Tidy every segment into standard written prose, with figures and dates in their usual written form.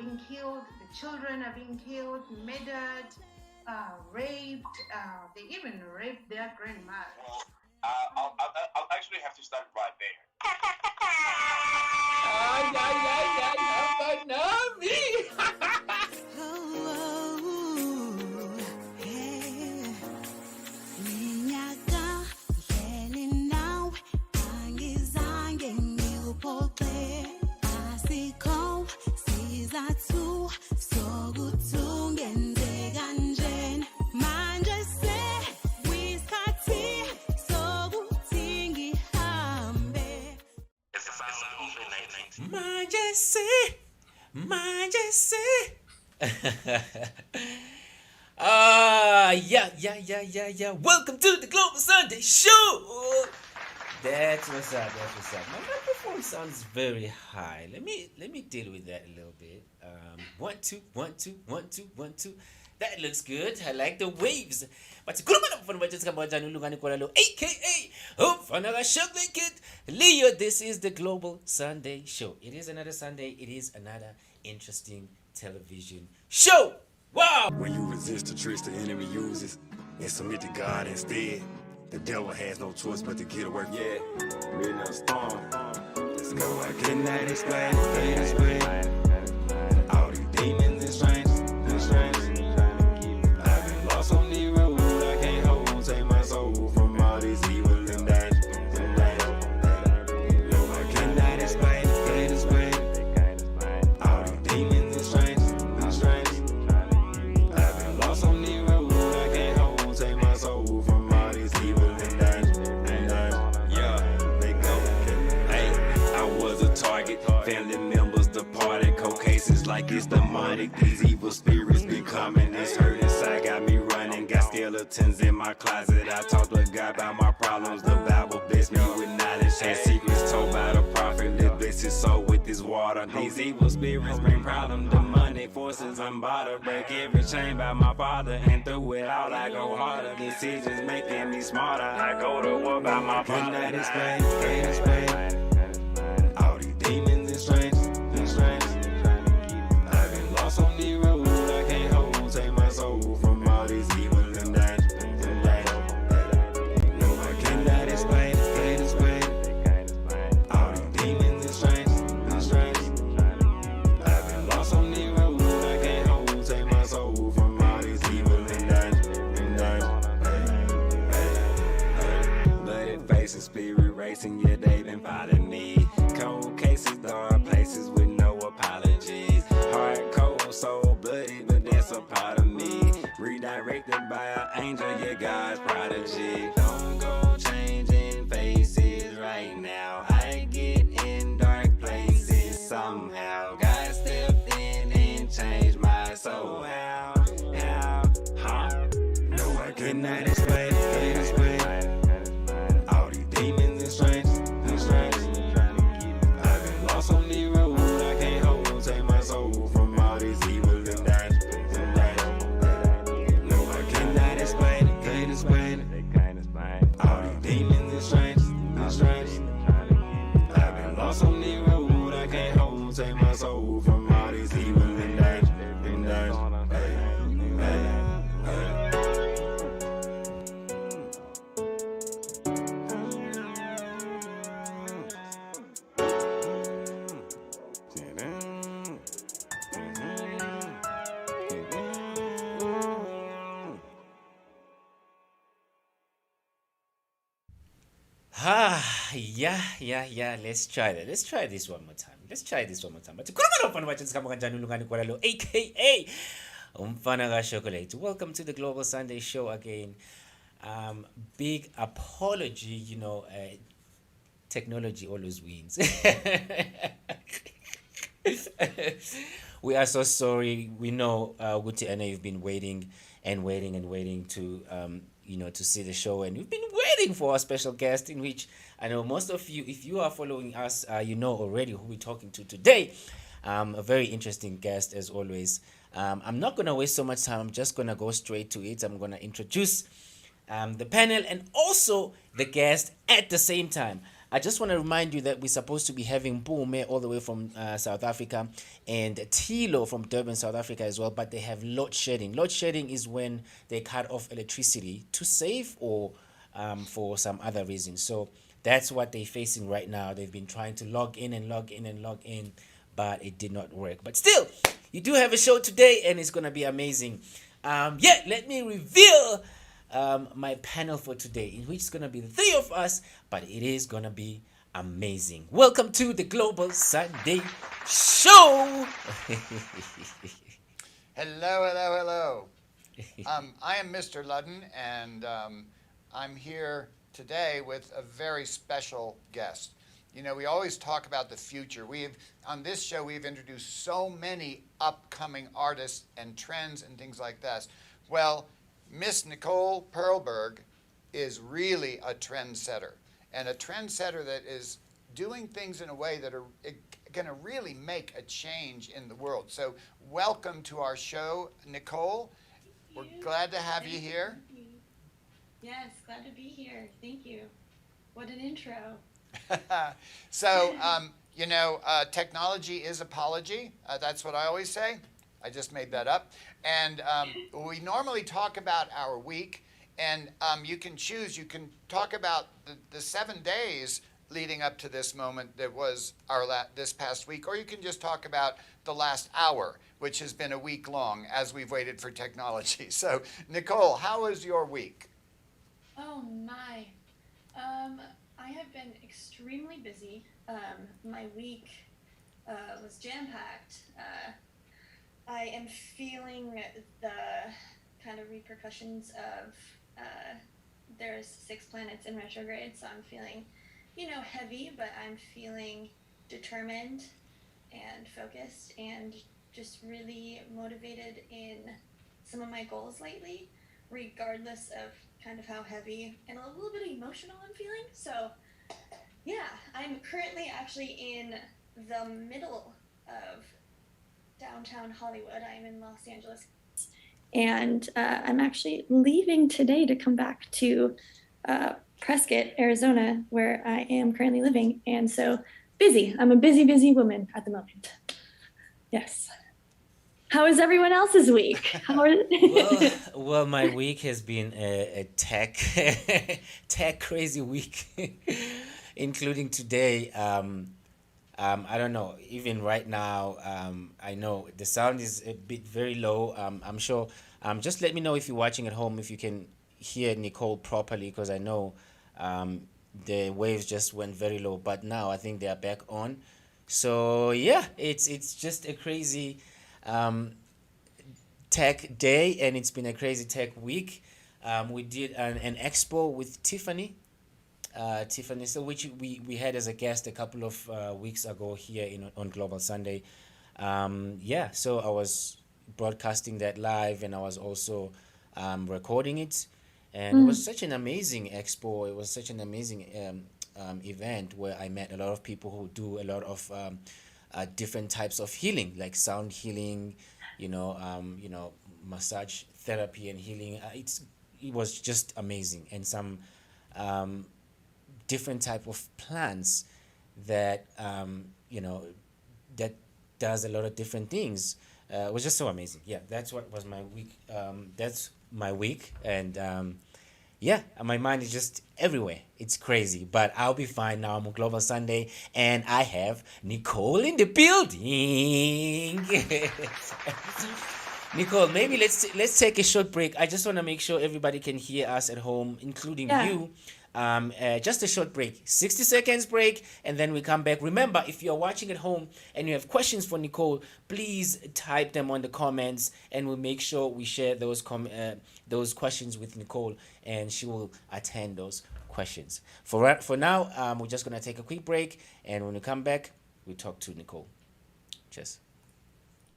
being killed, the children are being killed, murdered, raped. They even raped their grandma. I'll actually have to start right there. Yeah. Welcome to the Global Sunday Show. That's what's up. My microphone sounds very high. Let me deal with that a little bit. 1 2 1 2 1 2 1 2. That looks good. I like the waves. But Lungani Gwala, aka Kid Leo. This is the Global Sunday Show. It is another Sunday. It is another interesting television show. Wow! When you resist the tricks the enemy uses and submit to God instead, the devil has no choice but to get away. Yeah, Midnight Storm. Let's go. I cannot explain. All these demons and strangers. I've been lost on the road. I can't hold. Take my soul from all this evil and danger. No, I cannot explain. All these demons and strangers. Family members departed, cold cases like it's demonic. These evil spirits be coming. This hurt inside got me running. Got skeletons in my closet. I talk to God about my problems. The Bible bless me with knowledge. Had secrets told by the prophet. Let bless his soul with this water. These evil spirits bring problems. Demonic forces unbothered. Break every chain by my father. And through it all I go harder. Decisions making me smarter. I go to war by my father. Can't explain. All these demons and strangers. I've been lost on the road. I can't hold. Take my soul from all this evil and danger. No, I cannot explain. All these demons and strangers. I've been lost on the road. I can't hold. Take my soul from all this evil and danger. Blooded faces, spirit racing. Yeah, they been following me. Cold cases, dark places with no apologies. Hard, cold, soul blooded, but that's a part of me. Redirected by an angel, yeah, God's prodigy. Don't go changing faces right now. I get in dark places somehow. God stepped in and changed my soul. How? No, I cannot explain. All these demons and strangers. On the road, I can't hold. Take my soul from all this evil and danger. No, I cannot explain it. All these demons and strangers. I've been lost on the road. I can't hold. Take my soul from all this evil and danger. Yeah. Let's try that. Let's try this one more time. But Lungani Gwala, aka Chocolate. Welcome to the Global Sunday Show again. Big apology, technology always wins. We are so sorry. We know, Guti Anna, you've been waiting to to see the show, and we've been waiting for our special guest, in which I know most of you, if you are following us, you know already who we're talking to today. A very interesting guest as always. I'm not gonna waste so much time. I'm just gonna go straight to it. I'm gonna introduce the panel and also the guest at the same time. I just want to remind you that we're supposed to be having Bume all the way from South Africa and Tilo from Durban, South Africa as well, but they have load shedding. Load shedding is when they cut off electricity to save or for some other reason. So that's what they're facing right now. They've been trying to log in and log in and log in, but it did not work. But still, you do have a show today, and it's going to be amazing. Let me reveal my panel for today, in which is going to be the three of us, but it is going to be amazing. Welcome to the Global Sunday Show. Hello. I am Mr. Ludden, and I'm here today with a very special guest. You know, we always talk about the future. On this show, we've introduced so many upcoming artists and trends and things like that. Well, Miss Nichole Perlberg is really a trendsetter, and a trendsetter that is doing things in a way that are going to really make a change in the world. So welcome to our show, Nichole. We're glad to have you here. Yes, glad to be here. Thank you. What an intro. So, technology is apology. That's what I always say. I just made that up. And we normally talk about our week, and you can choose. You can talk about the 7 days leading up to this moment that was this past week, or you can just talk about the last hour, which has been a week long as we've waited for technology. So, Nichole, how was your week? Oh my. I have been extremely busy. My week was jam-packed. I am feeling the kind of repercussions of there's 6 planets in retrograde, so I'm feeling, heavy, but I'm feeling determined and focused and just really motivated in some of my goals lately, regardless of kind of how heavy and a little bit emotional I'm feeling. So yeah, I'm currently actually in the middle of downtown Hollywood. I'm in Los Angeles, and I'm actually leaving today to come back to Prescott, Arizona, where I am currently living. And so busy. I'm a busy woman at the moment. Yes. How is everyone else's week? Well, my week has been a tech crazy week, including today. I don't know. Even right now, I know the sound is a bit very low. I'm sure. Just let me know if you're watching at home if you can hear Nichole properly, because I know the waves just went very low. But now I think they are back on. So yeah, it's just a crazy tech day, and it's been a crazy tech week. We did an expo with Tiffany, so which we had as a guest a couple of weeks ago here on Global Sunday. So I was broadcasting that live, and I was also recording it, and it was such an amazing expo. It was such an amazing event where I met a lot of people who do a lot of different types of healing, like sound healing, massage therapy and healing. It was just amazing, and some different type of plants that that does a lot of different things. It was just so amazing. Yeah, that's what was my week. That's my week, and my mind is just everywhere. It's crazy, but I'll be fine now. I'm on Global Sunday, and I have Nichole in the building. Nichole, maybe let's take a short break. I just want to make sure everybody can hear us at home, including you. Just a short break, 60 seconds break, and then we come back. Remember, if you're watching at home and you have questions for Nichole, please type them on the comments, and we'll make sure we share those questions with Nichole, and she will attend those questions. For now, we're just going to take a quick break, and when we come back, we talk to Nichole. Cheers.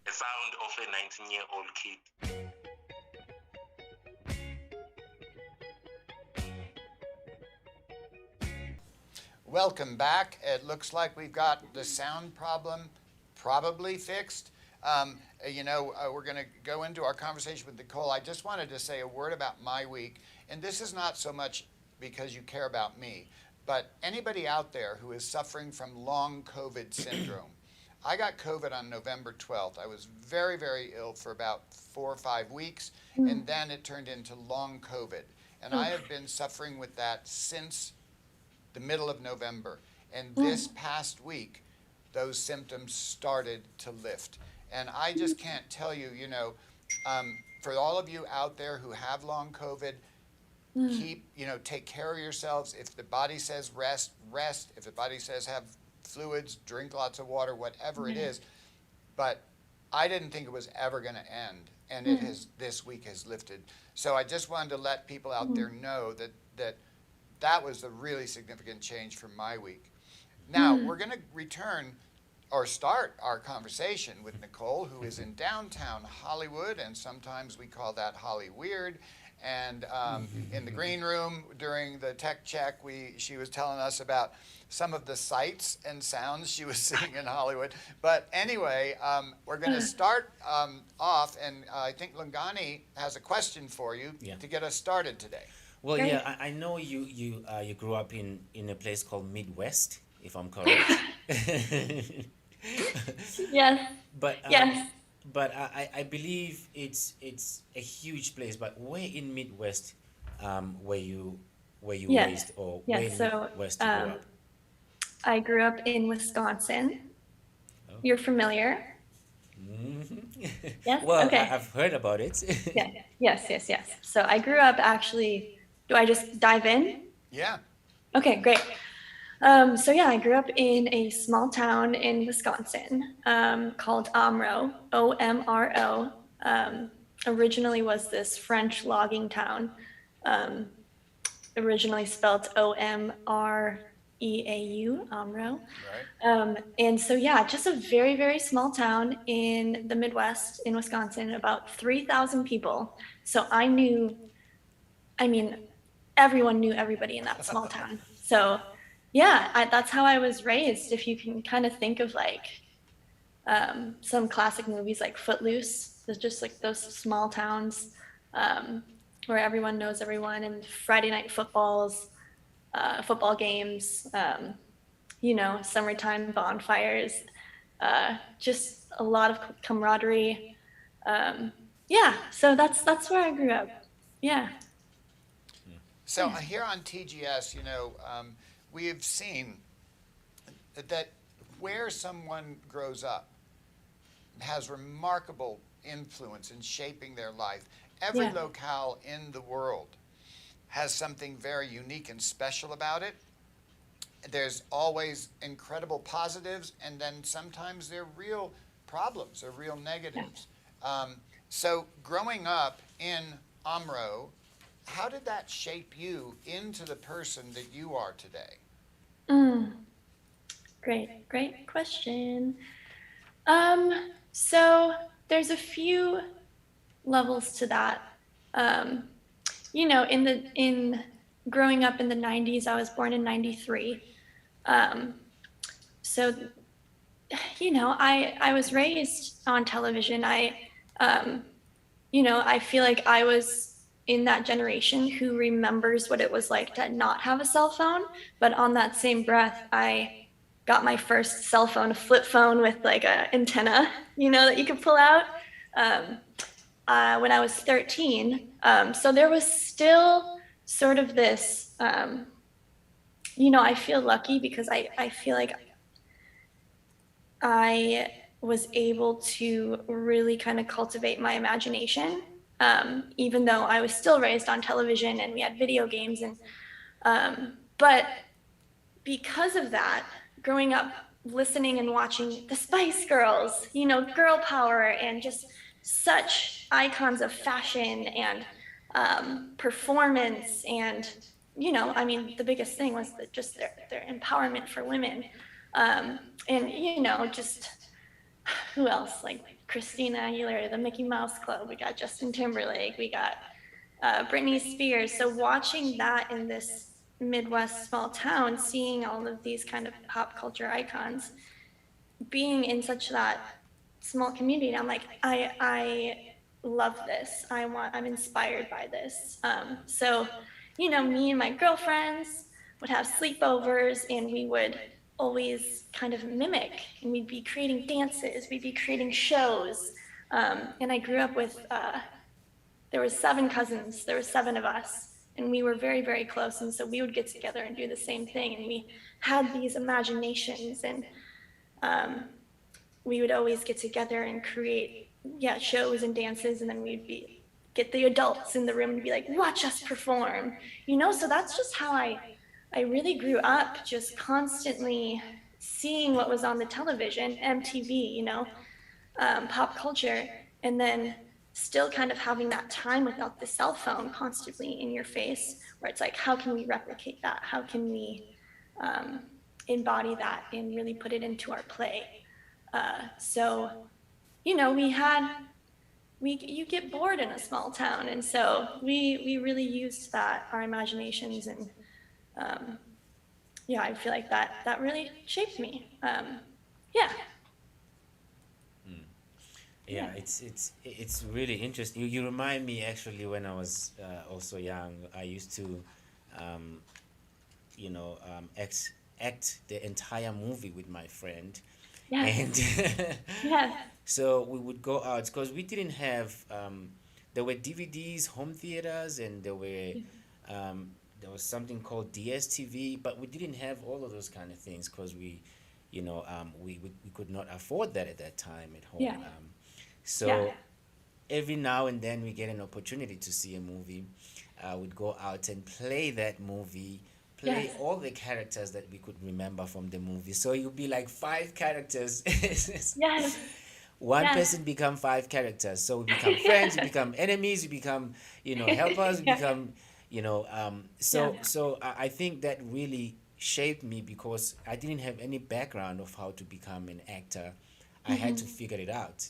The sound of a 19-year-old kid. Welcome back. It looks like we've got the sound problem probably fixed. We're going to go into our conversation with Nichole. I just wanted to say a word about my week, and this is not so much because you care about me, but anybody out there who is suffering from long COVID syndrome, I got COVID on November 12th. I was very, very ill for about 4 or 5 weeks, and then it turned into long COVID. And I have been suffering with that since the middle of November. And this past week, those symptoms started to lift. And I just can't tell you, for all of you out there who have long COVID, take care of yourselves. If the body says rest, rest. If the body says have fluids, drink lots of water, whatever it is. But I didn't think it was ever going to end. And it has, this week has lifted. So I just wanted to let people out there know that was a really significant change for my week. Now, we're going to return or start our conversation with Nichole, who is in downtown Hollywood, and sometimes we call that Holly Weird. And in the green room during the tech check, she was telling us about some of the sights and sounds she was seeing in Hollywood. But anyway, we're going to start off, and I think Lungani has a question for you to get us started today. Well, yeah, I know you grew up in a place called Midewest, if I'm correct. Yes. But yes. But I believe it's a huge place. But where in Midwest were you raised, or where in Midwest you grew up? I grew up in Wisconsin. Oh. You're familiar? Mm-hmm. Yes. Well, okay. I've heard about it. Yeah. Yes. So I grew up actually. Do I just dive in? Yeah. Okay, great. So yeah, I grew up in a small town in Wisconsin called Omro, O-M-R-O. Originally was this French logging town, originally spelled O-M-R-E-A-U, Omro. Right. And so yeah, just a very, very small town in the Midwest in Wisconsin, about 3,000 people. So everyone knew everybody in that small town. So yeah, that's how I was raised. If you can kind of think of like some classic movies like Footloose, there's just like those small towns where everyone knows everyone, and Friday night football games, summertime bonfires, just a lot of camaraderie. So that's where I grew up. Yeah. So here on TGS, we have seen that where someone grows up has remarkable influence in shaping their life. Every locale in the world has something very unique and special about it. There's always incredible positives, and then sometimes they're real problems, they're real negatives. So growing up in Omro, how did that shape you into the person that you are today? Great question. So there's a few levels to that. In growing up in the 90s, I was born in 93. So, I was raised on television. I feel like I was in that generation who remembers what it was like to not have a cell phone. But on that same breath, I got my first cell phone, a flip phone with like a antenna, that you could pull out when I was 13. So there was still sort of this, I feel lucky because I feel like I was able to really kind of cultivate my imagination. Even though I was still raised on television and we had video games, but because of that, growing up listening and watching the Spice Girls, girl power, and just such icons of fashion and performance, and the biggest thing was that just their empowerment for women, and just who else, like Christina Aguilera, the Mickey Mouse Club, we got Justin Timberlake, we got Britney Spears. So watching that in this Midwest small town, seeing all of these kind of pop culture icons, being in such that small community, I'm like, I love this. I'm inspired by this. So, me and my girlfriends, would have sleepovers, and we would always kind of mimic, and we'd be creating dances, we'd be creating shows. And I grew up with, there was 7 cousins, there were 7 of us, and we were very, very close, and so we would get together and do the same thing, and we had these imaginations, and we would always get together and create, shows and dances, and then get the adults in the room and be like, watch us perform, so that's just how I really grew up, just constantly seeing what was on the television, MTV, pop culture, and then still kind of having that time without the cell phone constantly in your face, where it's like, how can we replicate that? How can we embody that and really put it into our play? So, you get bored in a small town, and so we really used that, our imaginations, and I feel like that really shaped me. Yeah, it's really interesting. You remind me, actually, when I was also young, I used to, act the entire movie with my friend, and so we would go out because we didn't have. There were DVDs, home theaters, and there was something called DSTV, but we didn't have all of those kind of things because we could not afford that at that time at home. So every now and then we get an opportunity to see a movie. We'd go out and play that movie, all the characters that we could remember from the movie. So you'll be like 5 characters. One person become 5 characters. So we become friends, we become enemies, we become, helpers, we become, So I think that really shaped me because I didn't have any background of how to become an actor. I had to figure it out.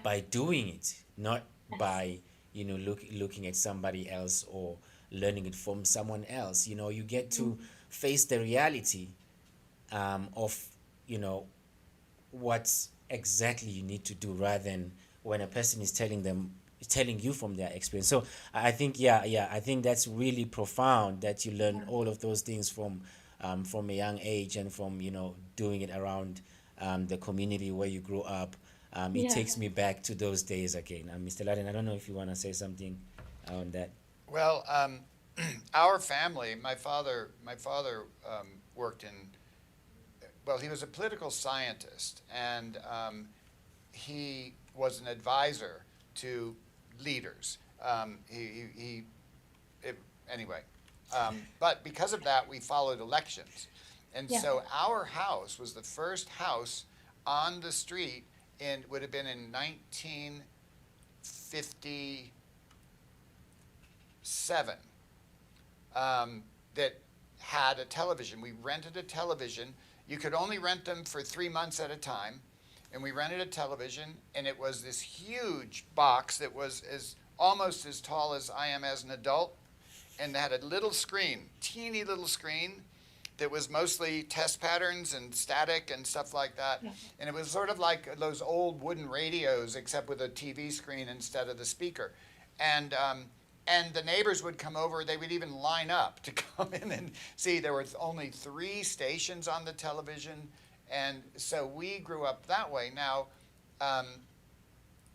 By doing it, not by looking at somebody else or learning it from someone else. You get to face the reality of what exactly you need to do, rather than when a person is telling you from their experience. So I think I think that's really profound, that you learn all of those things from a young age, and from doing it around the community where you grew up. It takes me back to those days again. Mr. Ludden, I don't know if you want to say something on that. Well, our family, my father worked in, he was a political scientist, and he was an advisor to leaders. But because of that, we followed elections. And so our house was the first house on the street would have been in 1957, that had a television. We rented a television. You could only rent them for 3 months at a time. And we rented a television, and it was this huge box that was almost as tall as I am as an adult, and had a little screen, teeny little screen, that was mostly test patterns and static and stuff like that. And it was sort of like those old wooden radios, except with a TV screen instead of the speaker. And the neighbors would come over. They would even line up to come in and see. There were only 3 stations on the television. And so we grew up that way. Now,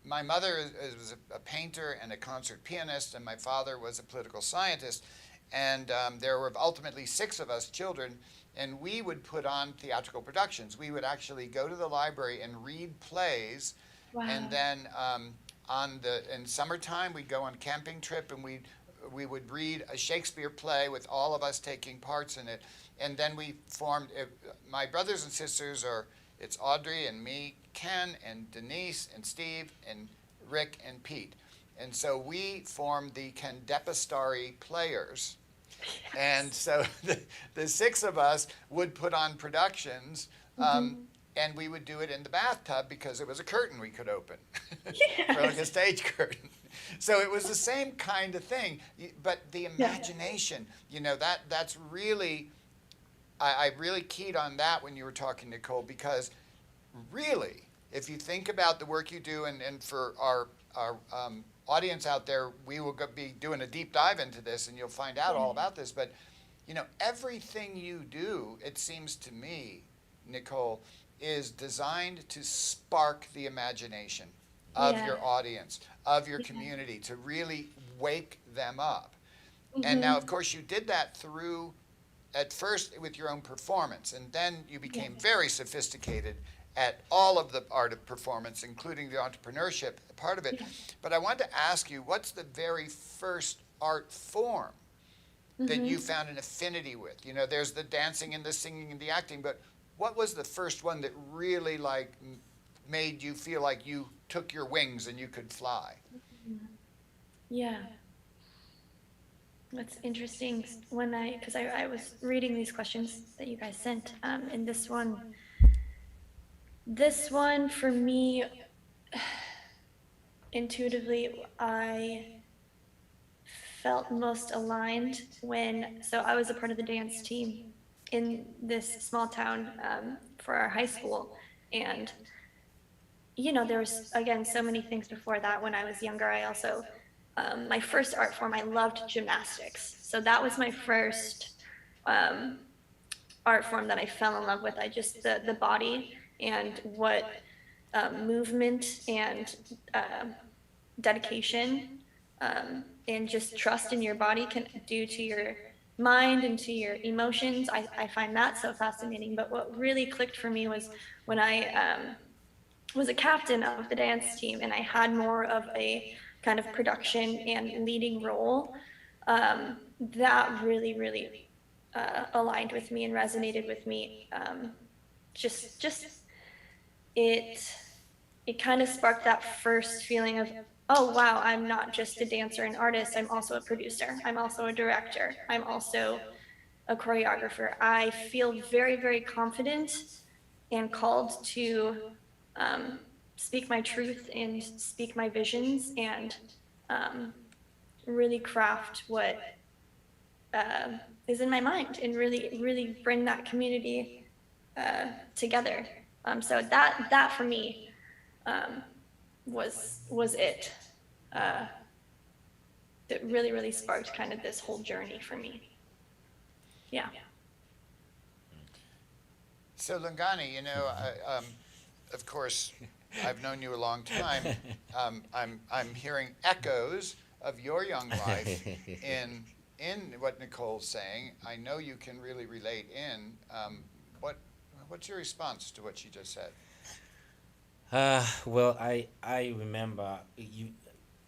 my mother was a painter and a concert pianist, and my father was a political scientist. And there were ultimately 6 of us children, and we would put on theatrical productions. We would actually go to the library and read plays. And then in summertime, we'd go on a camping trip, and we would read a Shakespeare play with all of us taking parts in it. And then we formed, my brothers and sisters it's Audrey and me, Ken and Denise and Steve and Rick and Pete. And so we formed the Kandepastari Players. And so the 6 of us would put on productions, and we would do it in the bathtub because it was a curtain we could open, for like a stage curtain. So it was the same kind of thing, but the imagination, that's really, I really keyed on that when you were talking, Nichole, because really, if you think about the work you do, and for our audience out there, we will be doing a deep dive into this, and you'll find out all about this. But You know, everything you do, it seems to me, Nichole, is designed to spark the imagination of Yeah. your audience, of your community, to really wake them up. Mm-hmm. And now, of course, you did that through, at first with your own performance, and then you became very sophisticated at all of the art of performance, including the entrepreneurship part of it. But I wanted to ask you, what's the very first art form that you found an affinity with? You know, there's the dancing and the singing and the acting, but what was the first one that really like made you feel like you took your wings and you could fly? Yeah. What's interesting because I was reading these questions that you guys sent, and this one for me, intuitively, I felt most aligned so I was a part of the dance team in this small town for our high school, and you know, there was, again, so many things before that. When I was younger, I also my first art form, I loved gymnastics. So that was my first art form that I fell in love with. I just, the body and what movement and dedication and just trust in your body can do to your mind and to your emotions. I find that so fascinating. But what really clicked for me was when I was a captain of the dance team and I had more of a kind of production and leading role. That really aligned with me and resonated with me. Just it kind of sparked that first feeling of, oh wow, I'm not just a dancer and artist, I'm also a producer, I'm also a director, I'm also a choreographer. I feel very confident and called to speak my truth and speak my visions and really craft what is in my mind and really bring that community together. So that for me was it. That really sparked kind of this whole journey for me. Yeah. So Lungani, you know, of course, I've known you a long time. I'm hearing echoes of your young life in what Nichole's saying. I know you can really relate in. What's your response to what she just said? Well, I remember you.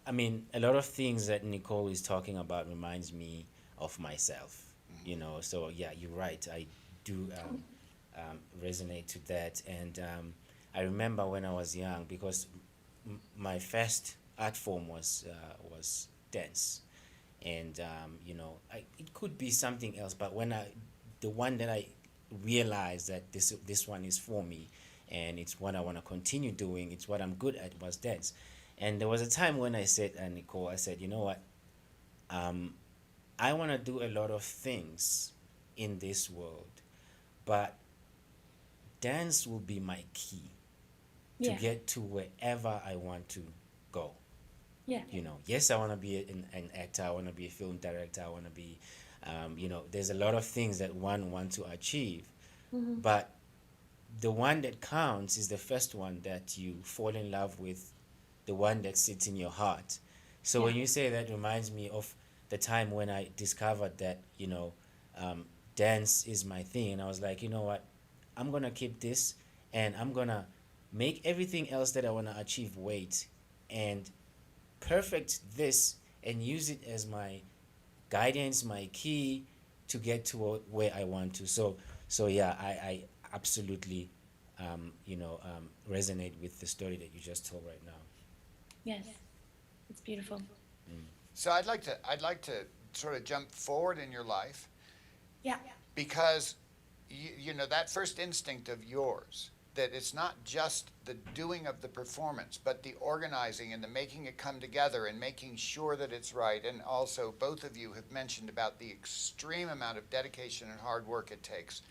I mean, a lot of things that Nichole is talking about reminds me of myself. You know, so yeah, you're right. I do resonate to that, and I remember when I was young because my first art form was dance, and you know, it could be something else, but the one that I realized that this one is for me, and it's what I want to continue doing. It's what I'm good at was dance, and there was a time when I said, Nichole, I said, you know what, I want to do a lot of things in this world, but dance will be my key to get to wherever I want to go. Yeah. You know, yes, I want to be an actor. I want to be a film director. I want to be, you know, there's a lot of things that one wants to achieve, but the one that counts is the first one that you fall in love with, the one that sits in your heart. So when you say that, reminds me of the time when I discovered that, you know, dance is my thing, and I was like, you know what, I'm gonna keep this, and I'm gonna make everything else that I want to achieve wait, and perfect this and use it as my guidance, my key to get to where I want to. So yeah, I absolutely resonate with the story that you just told right now. Yes, it's beautiful. So I'd like to sort of jump forward in your life. Yeah. Because you know, that first instinct of yours, that it's not just the doing of the performance, but the organizing and the making it come together and making sure that it's right. And also, both of you have mentioned about the extreme amount of dedication and hard work it takes.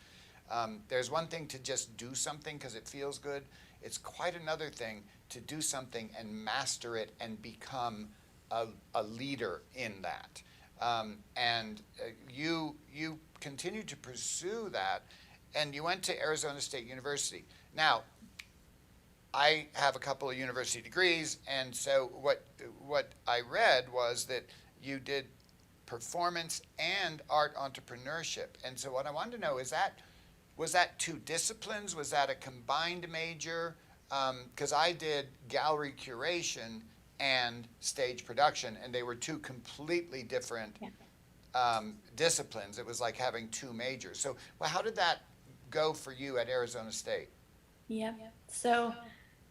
There's one thing to just do something because it feels good. It's quite another thing to do something and master it and become a leader in that. And you continued to pursue that, and you went to Arizona State University. Now, I have a couple of university degrees, and so what I read was that you did performance and art entrepreneurship. And so what I wanted to know is was that two disciplines? Was that a combined major? Because I did gallery curation and stage production, and they were two completely different disciplines. It was like having two majors. So how did that go for you at Arizona State? Yep. So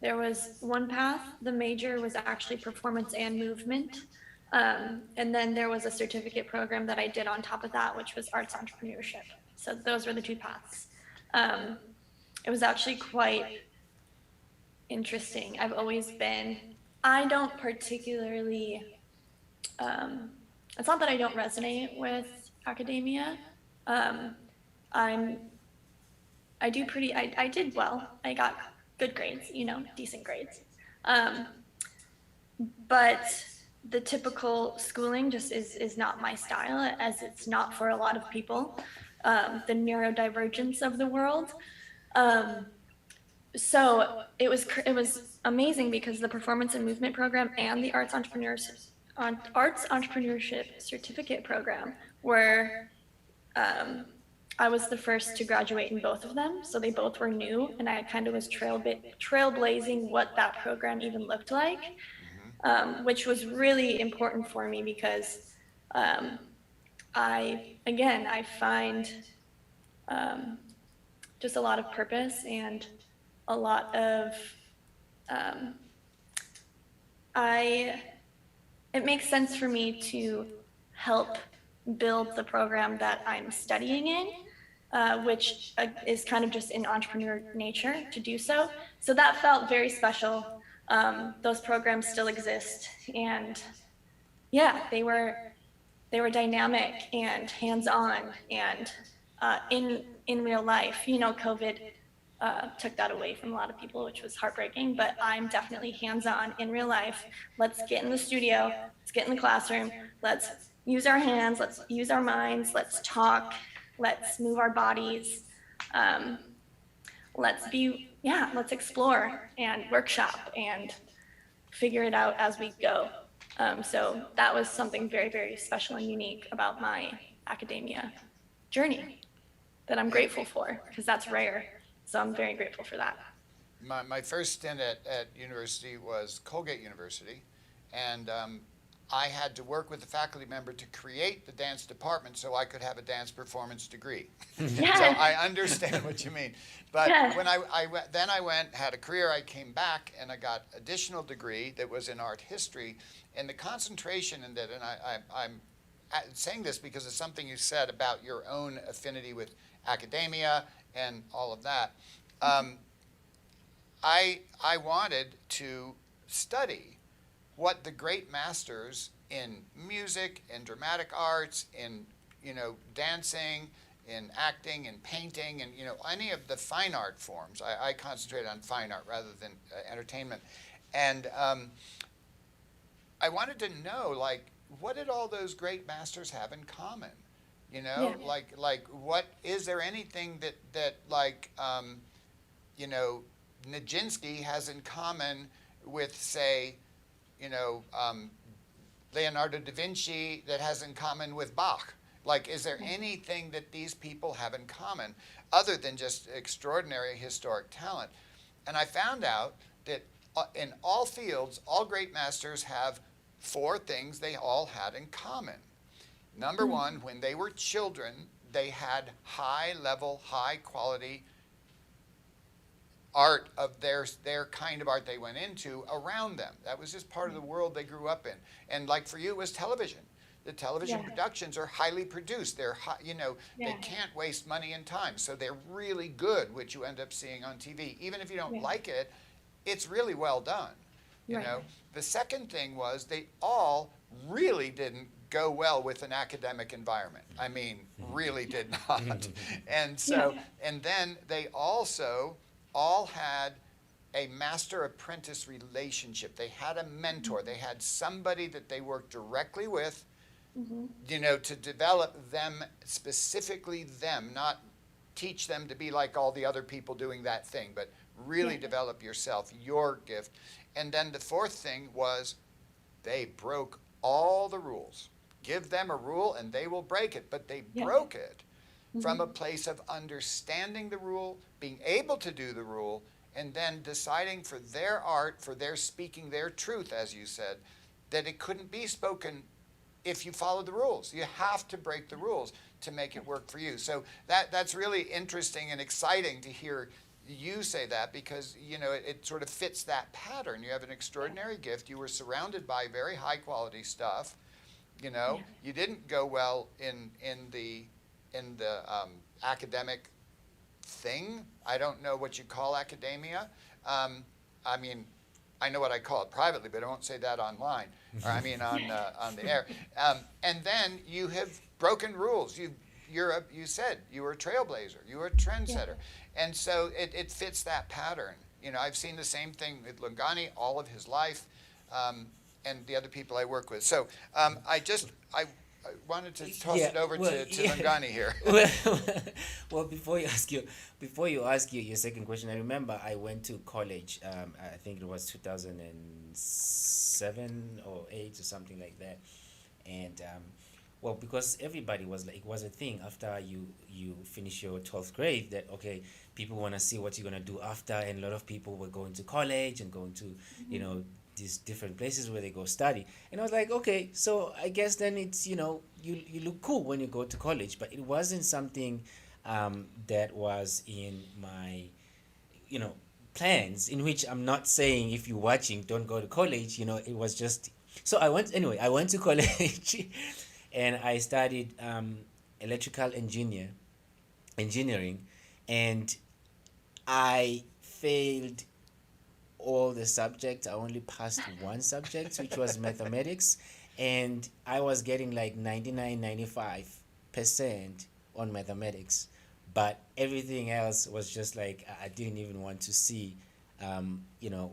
there was one path. The major was actually performance and movement. And then there was a certificate program that I did on top of that, which was arts entrepreneurship. So those were the two paths. It was actually quite interesting. I don't particularly, it's not that I don't resonate with academia. I did well. I got good grades, decent grades. But the typical schooling just is not my style, as it's not for a lot of people, the neurodivergence of the world. So it was amazing because the performance and movement program and the arts entrepreneurship certificate program were, I was the first to graduate in both of them. So they both were new, and I kind of was trailblazing what that program even looked like. Which was really important for me because I find just a lot of purpose and a lot of it makes sense for me to help build the program that I'm studying in, which is kind of just in entrepreneur nature to do so. So that felt very special. Those programs still exist, and yeah, they were dynamic and hands-on and in real life. COVID took that away from a lot of people, which was heartbreaking, but I'm definitely hands-on in real life. Let's get in the studio, let's get in the classroom, let's use our hands, let's use our minds, let's talk, let's move our bodies, let's explore and workshop and figure it out as we go. So that was something very, very special and unique about my academia journey that I'm grateful for, because that's rare. So I'm very grateful for that. My first stint at university was Colgate University, and I had to work with a faculty member to create the dance department so I could have a dance performance degree. Yes. So I understand what you mean. But Yes. when I went, had a career, I came back and I got additional degree that was in art history, and the concentration in that, and I'm saying this because of something you said about your own affinity with academia and all of that. I wanted to study what the great masters in music, in dramatic arts, in dancing, in acting, in painting, and any of the fine art forms. I concentrate on fine art rather than entertainment, and I wanted to know, like, what did all those great masters have in common? Yeah. Like what is there anything that Nijinsky has in common with, say, Leonardo da Vinci that has in common with Bach? Like, is there anything that these people have in common other than just extraordinary historic talent? And I found out that in all fields, all great masters have 4 things they all had in common. Number one, when they were children, they had high-level, high-quality art of their kind of art they went into around them. That was just part of the world they grew up in. And like for you, it was television. The television productions are highly produced. They're they can't waste money and time. So they're really good, which you end up seeing on TV. Even if you don't like it, it's really well done. You know. The second thing was they all really didn't go well with an academic environment. I mean, really did not. And so, and then they also all had a master-apprentice relationship. They had a mentor. They had somebody that they worked directly with you know, to develop them, specifically them, not teach them to be like all the other people doing that thing, but really develop yourself, your gift. And then the fourth thing was they broke all the rules. Give them a rule and they will break it, but they broke it from a place of understanding the rule, being able to do the rule, and then deciding for their art, for their speaking their truth, as you said, that it couldn't be spoken if you followed the rules. You have to break the rules to make it work for you. So that's really interesting and exciting to hear you say that, because, you know, it sort of fits that pattern. You have an extraordinary gift. You were surrounded by very high quality stuff. You know, you didn't go well in the academic thing. I don't know what you call academia. I mean, I know what I call it privately, but I won't say that online. Or I mean on the air. And then you have broken rules. You said you were a trailblazer. You were a trendsetter. And so it fits that pattern. You know, I've seen the same thing with Lungani all of his life, and the other people I work with. So I wanted to toss it over to Lungani here. Well, before you ask your second question, I remember I went to college. I think it was 2007 or 8 or something like that, and well, because everybody was like, it was a thing after you finish your 12th grade that, okay, people want to see what you're going to do after, and a lot of people were going to college and going to, you know, these different places where they go study. And I was like, okay, so I guess then it's, you know, you look cool when you go to college, but it wasn't something that was in my, you know, plans, in which I'm not saying if you're watching, don't go to college, you know, it was just, so I went to college and I studied electrical engineering, and I failed all the subjects. I only passed one subject, which was mathematics, and I was getting like 95% on mathematics, but everything else was just like I didn't even want to see, you know,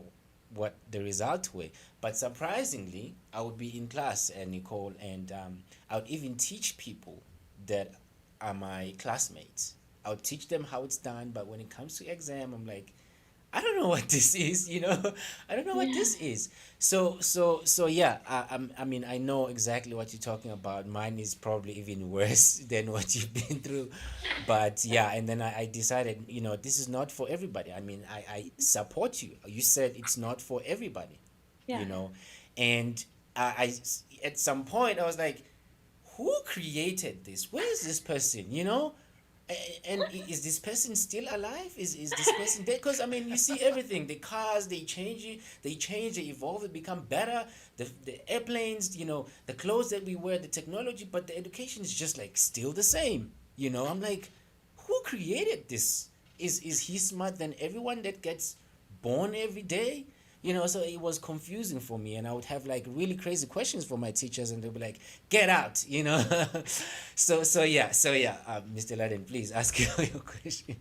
what the results were. But surprisingly, I would be in class, Nichole, and I would even teach people that are my classmates. I would teach them how it's done, but when it comes to exam, I'm like, I don't know what this is, you know. I don't know what this is. So yeah. I mean, I know exactly what you're talking about. Mine is probably even worse than what you've been through, but yeah. And then I decided, you know, this is not for everybody. I mean, I support you. You said it's not for everybody, you know, and I at some point I was like, who created this? Where is this person? You know. And is this person still alive? Is this person dead? Because I mean, you see everything. The cars, they change, they evolve, they become better. The airplanes, you know, the clothes that we wear, the technology, but the education is just like still the same. You know, I'm like, who created this? Is he smart than everyone that gets born every day? You know, so it was confusing for me, and I would have like really crazy questions for my teachers, and they'd be like, "Get out," you know. so yeah, Mr. Ludden, please ask your question.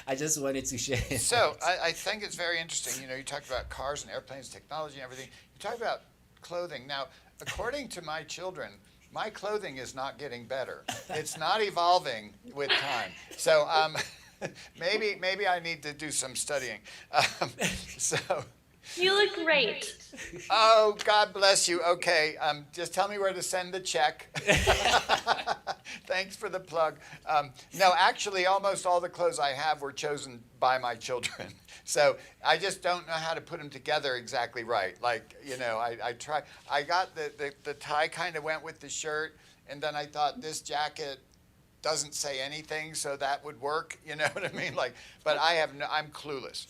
I just wanted to share. So I think it's very interesting. You know, you talked about cars and airplanes, technology, and everything. You talk about clothing. Now, according to my children, my clothing is not getting better. It's not evolving with time. So maybe I need to do some studying. So. You look great. Oh, God bless you. Okay, just tell me where to send the check. Thanks for the plug. No, actually, almost all the clothes I have were chosen by my children. So I just don't know how to put them together exactly right. Like, you know, I try. I got the tie kind of went with the shirt, and then I thought this jacket doesn't say anything, so that would work. You know what I mean? Like, but I'm clueless.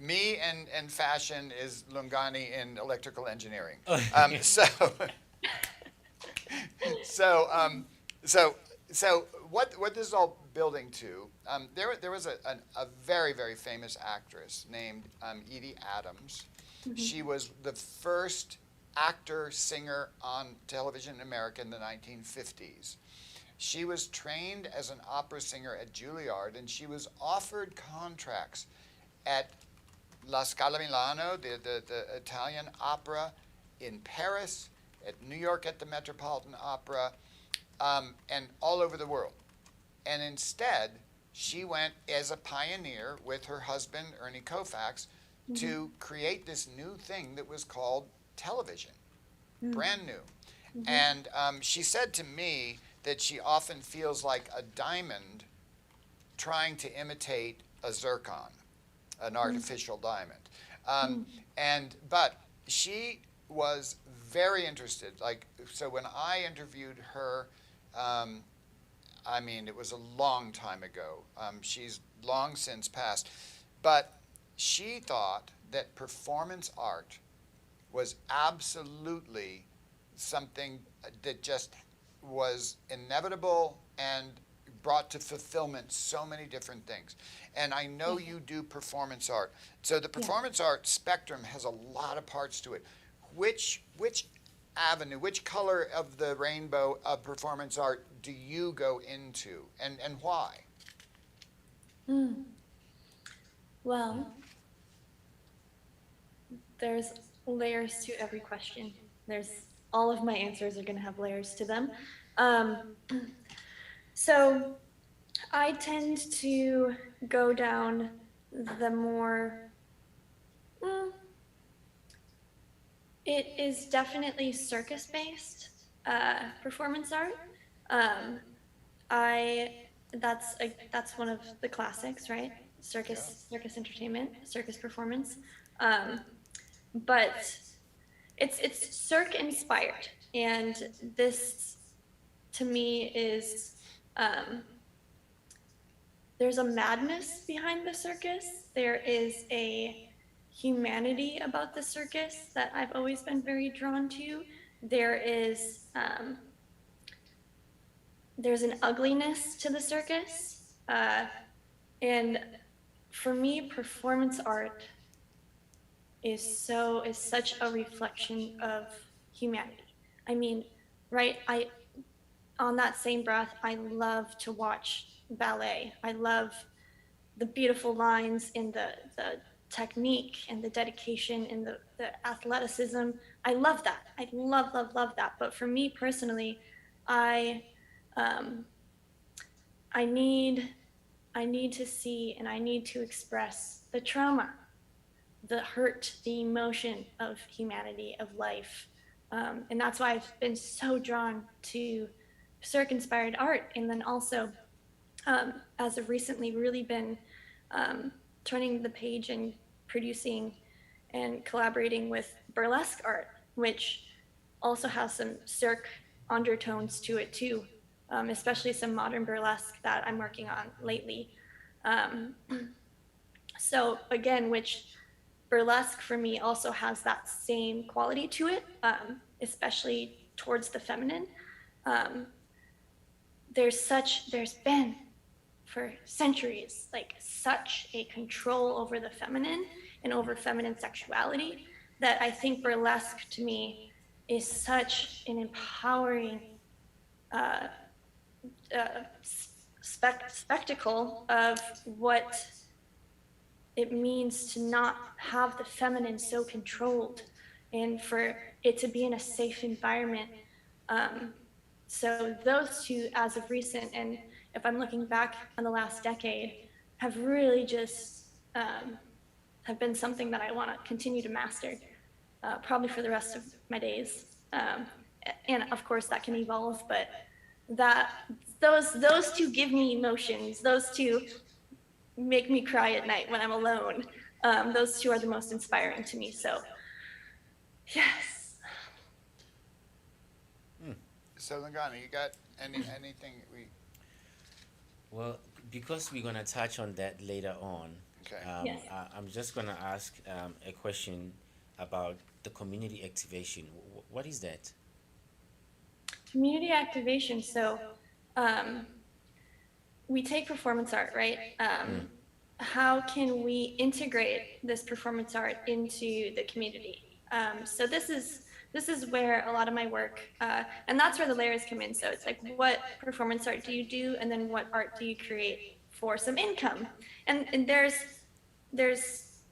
Me and fashion is Lungani in electrical engineering. So what this is all building to? There was a very, very famous actress named Edie Adams. Mm-hmm. She was the first actor singer on television in America in the 1950s. She was trained as an opera singer at Juilliard, and she was offered contracts at La Scala Milano, the Italian opera, in Paris, at New York at the Metropolitan Opera, and all over the world. And instead, she went as a pioneer with her husband, Ernie Koufax, to create this new thing that was called television, brand new. And she said to me that she often feels like a diamond trying to imitate a zircon, an artificial diamond. But she was very interested. Like, so when I interviewed her, I mean, it was a long time ago. She's long since passed. But she thought that performance art was absolutely something that just was inevitable and brought to fulfillment so many different things. And I know you do performance art. So the performance art spectrum has a lot of parts to it. Which avenue, which color of the rainbow of performance art do you go into, and why? Well, there's layers to every question. All of my answers are going to have layers to them. So I tend to go down the more, it is definitely circus-based performance art. That's one of the classics, right? Circus entertainment, circus performance. But it's cirque inspired, and this to me is there's a madness behind the circus. There is a humanity about the circus that I've always been very drawn to. There's an ugliness to the circus, and for me, performance art is such a reflection of humanity. I mean, right? On that same breath, I love to watch ballet. I love the beautiful lines in the technique and the dedication and the athleticism. I love that. I love that. But for me personally, I need to see and I need to express the trauma, the hurt, the emotion of humanity, of life. And that's why I've been so drawn to cirque-inspired art. And then also, as of recently, really been turning the page and producing and collaborating with burlesque art, which also has some cirque undertones to it too, especially some modern burlesque that I'm working on lately. So again, which burlesque for me also has that same quality to it, especially towards the feminine. There's been for centuries like such a control over the feminine and over feminine sexuality that I think burlesque to me is such an empowering spectacle of what it means to not have the feminine so controlled and for it to be in a safe environment. So those two, as of recent, and if I'm looking back on the last decade, have really just have been something that I want to continue to master, probably for the rest of my days. And of course that can evolve, but those two give me emotions. Those two make me cry at night when I'm alone. Those two are the most inspiring to me. So, yes. So Lungani, you got anything Well, because we're gonna touch on that later on. Okay. Yes. I'm just gonna ask a question about the community activation. What is that? Community activation. So, we take performance art, right? How can we integrate this performance art into the community? So this is where a lot of my work, and that's where the layers come in. So it's like, what performance art do you do, and then what art do you create for some income? And there's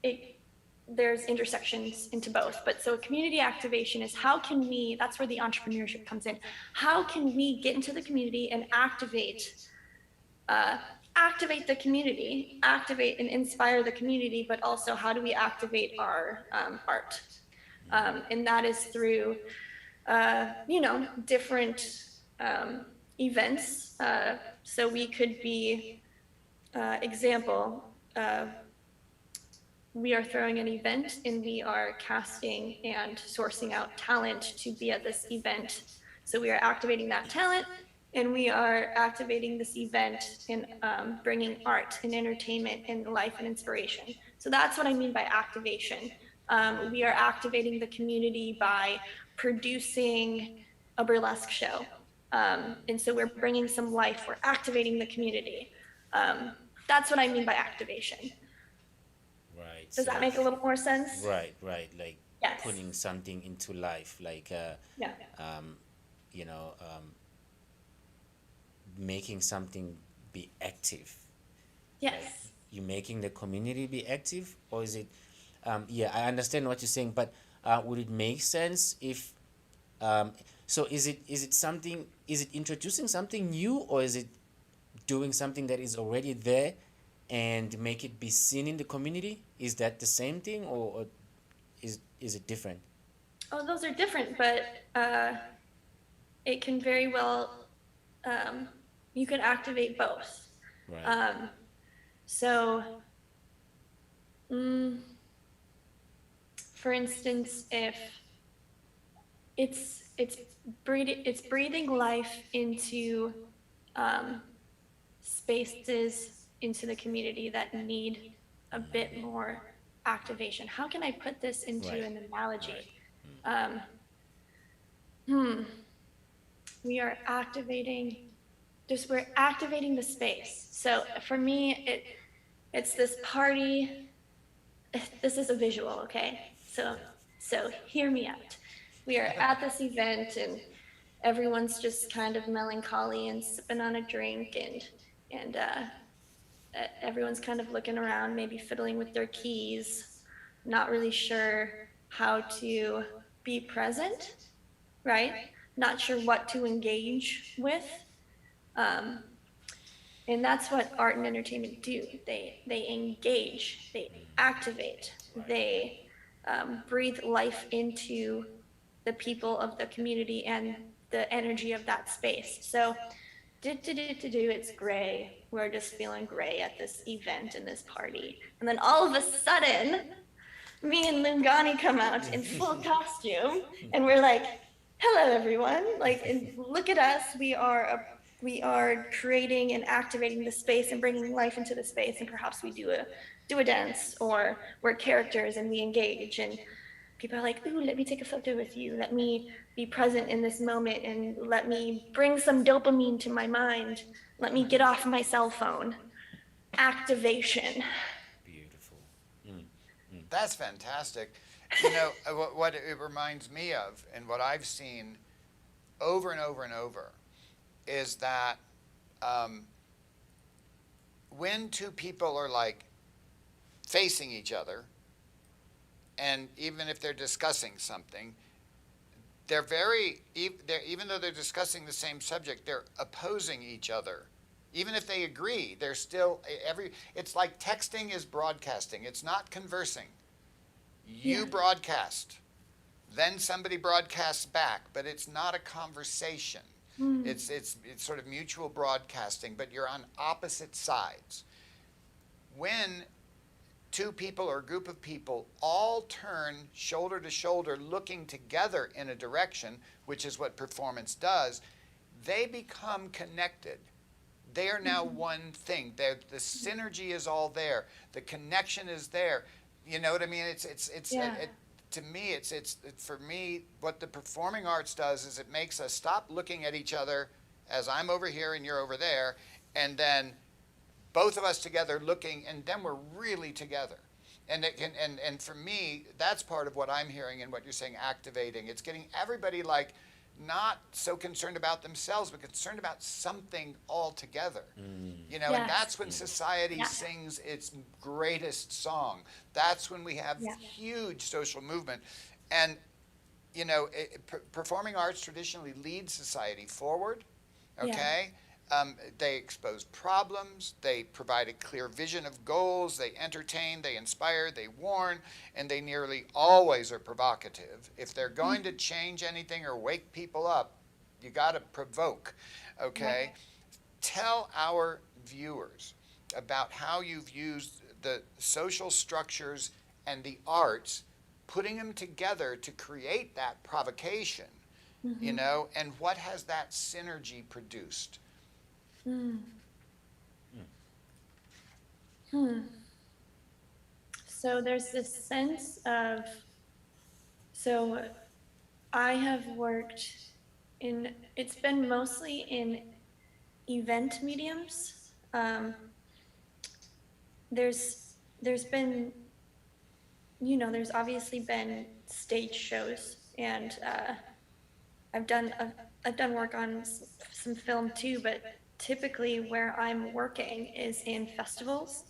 there's intersections into both. But so community activation is how can we, that's where the entrepreneurship comes in. How can we get into the community and activate the community, activate and inspire the community, but also how do we activate our art? And that is through, different events. So we could be, example, we are throwing an event and we are casting and sourcing out talent to be at this event. So we are activating that talent, and we are activating this event and bringing art and entertainment and life and inspiration. So that's what I mean by activation. We are activating the community by producing a burlesque show. And so we're bringing some life, we're activating the community. That's what I mean by activation. Right. Does that make a little more sense? Right. Like Yes. putting something into life, like Yeah. Making something be active. Yes. You making the community be active, or is it? I understand what you're saying, but would it make sense if? So is it something? Is it introducing something new, or is it doing something that is already there, and make it be seen in the community? Is that the same thing, or is it different? Oh, those are different, but it can very well. You can activate both. Right. So, for instance, if it's breathing life into spaces into the community that need a bit more activation. How can I put this into Right. an analogy? We are activating. We're activating the space. So for me, it's this party. This is a visual, okay? So hear me out. We are at this event and everyone's just kind of melancholy and sipping on a drink, and everyone's kind of looking around, maybe fiddling with their keys, not really sure how to be present, right? Not sure what to engage with. And that's what art and entertainment do. They engage, they activate, they breathe life into the people of the community and the energy of that space. So, it's gray. We're just feeling gray at this event and this party. And then all of a sudden, me and Lungani come out in full costume, and we're like, hello, everyone. Like, and look at us. We are creating and activating the space and bringing life into the space. And perhaps we do a dance, or we're characters and we engage. And people are like, ooh, let me take a photo with you. Let me be present in this moment, and let me bring some dopamine to my mind. Let me get off my cell phone. Activation. Beautiful. That's fantastic. You know, what it reminds me of, and what I've seen over and over and over, is that when two people are like facing each other, and even if they're discussing something, even though they're discussing the same subject, they're opposing each other. Even if they agree, they're still it's like texting is broadcasting. It's not conversing. You broadcast, then somebody broadcasts back, but it's not a conversation. It's sort of mutual broadcasting, but you're on opposite sides. When two people or a group of people all turn shoulder to shoulder looking together in a direction, which is what performance does, they become connected. They are now one thing. The synergy is all there. The connection is there. You know what I mean? To me, for me, what the performing arts does is it makes us stop looking at each other as I'm over here and you're over there, and then both of us together looking, and then we're really together. And for me, that's part of what I'm hearing and what you're saying, activating. It's getting everybody like not so concerned about themselves, but concerned about something altogether. You know, Yes. and that's when society sings its greatest song. That's when we have huge social movement. And, you know, performing arts traditionally leads society forward, okay? They expose problems, they provide a clear vision of goals, they entertain, they inspire, they warn, and they nearly always are provocative. If they're going to change anything or wake people up, you got to provoke, okay? Tell our viewers about how you've used the social structures and the arts, putting them together to create that provocation, you know, and what has that synergy produced? So there's this sense of, so I have worked in, it's been mostly in event mediums. There's been, you know, there's obviously been stage shows, and I've done work on some film too, but typically where I'm working is in festivals,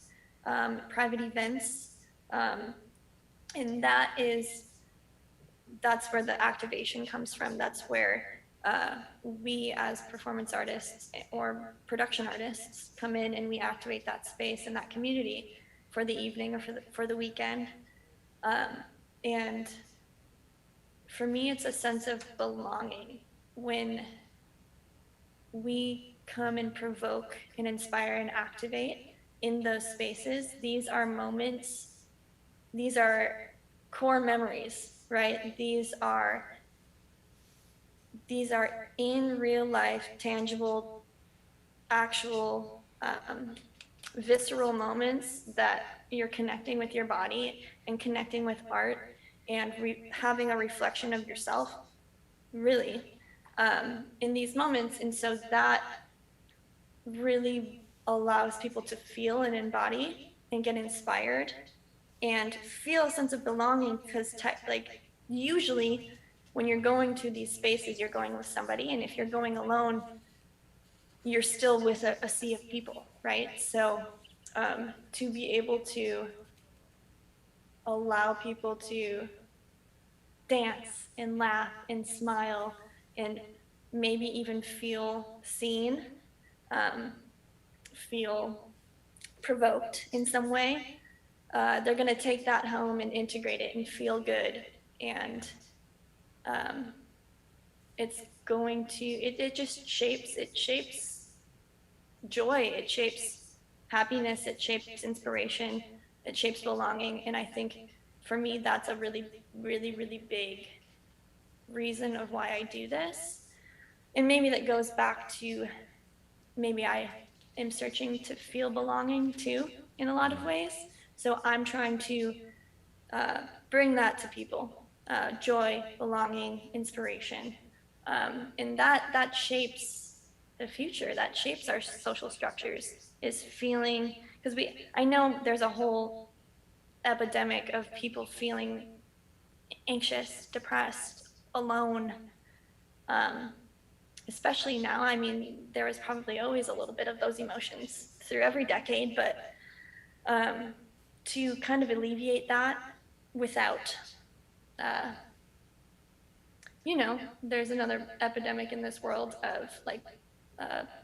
private events, and that's where the activation comes from. That's where we as performance artists or production artists come in and we activate that space and that community for the evening or for the weekend. And for me, it's a sense of belonging when we come and provoke and inspire and activate in those spaces. These are moments, these are core memories, right? These are in real life, tangible, actual, visceral moments that you're connecting with your body and connecting with art and having a reflection of yourself, really, in these moments. And so that really allows people to feel and embody and get inspired and feel a sense of belonging, because like usually when you're going to these spaces, you're going with somebody, and if you're going alone, you're still with a sea of people, right? So to be able to allow people to dance and laugh and smile and maybe even feel seen, feel provoked in some way, they're going to take that home and integrate it and feel good. And it's going to, it just shapes joy, it shapes happiness, it shapes inspiration, it shapes belonging. And I think for me, that's a really, really, really big reason of why I do this. And maybe that goes back to, maybe I am searching to feel belonging too, in a lot of ways. So I'm trying to bring that to people, joy, belonging, inspiration. And that shapes the future, that shapes our social structures, is feeling, because I know there's a whole epidemic of people feeling anxious, depressed, alone, especially now. I mean, there was probably always a little bit of those emotions through every decade, but to kind of alleviate that without, you know, there's another epidemic in this world of like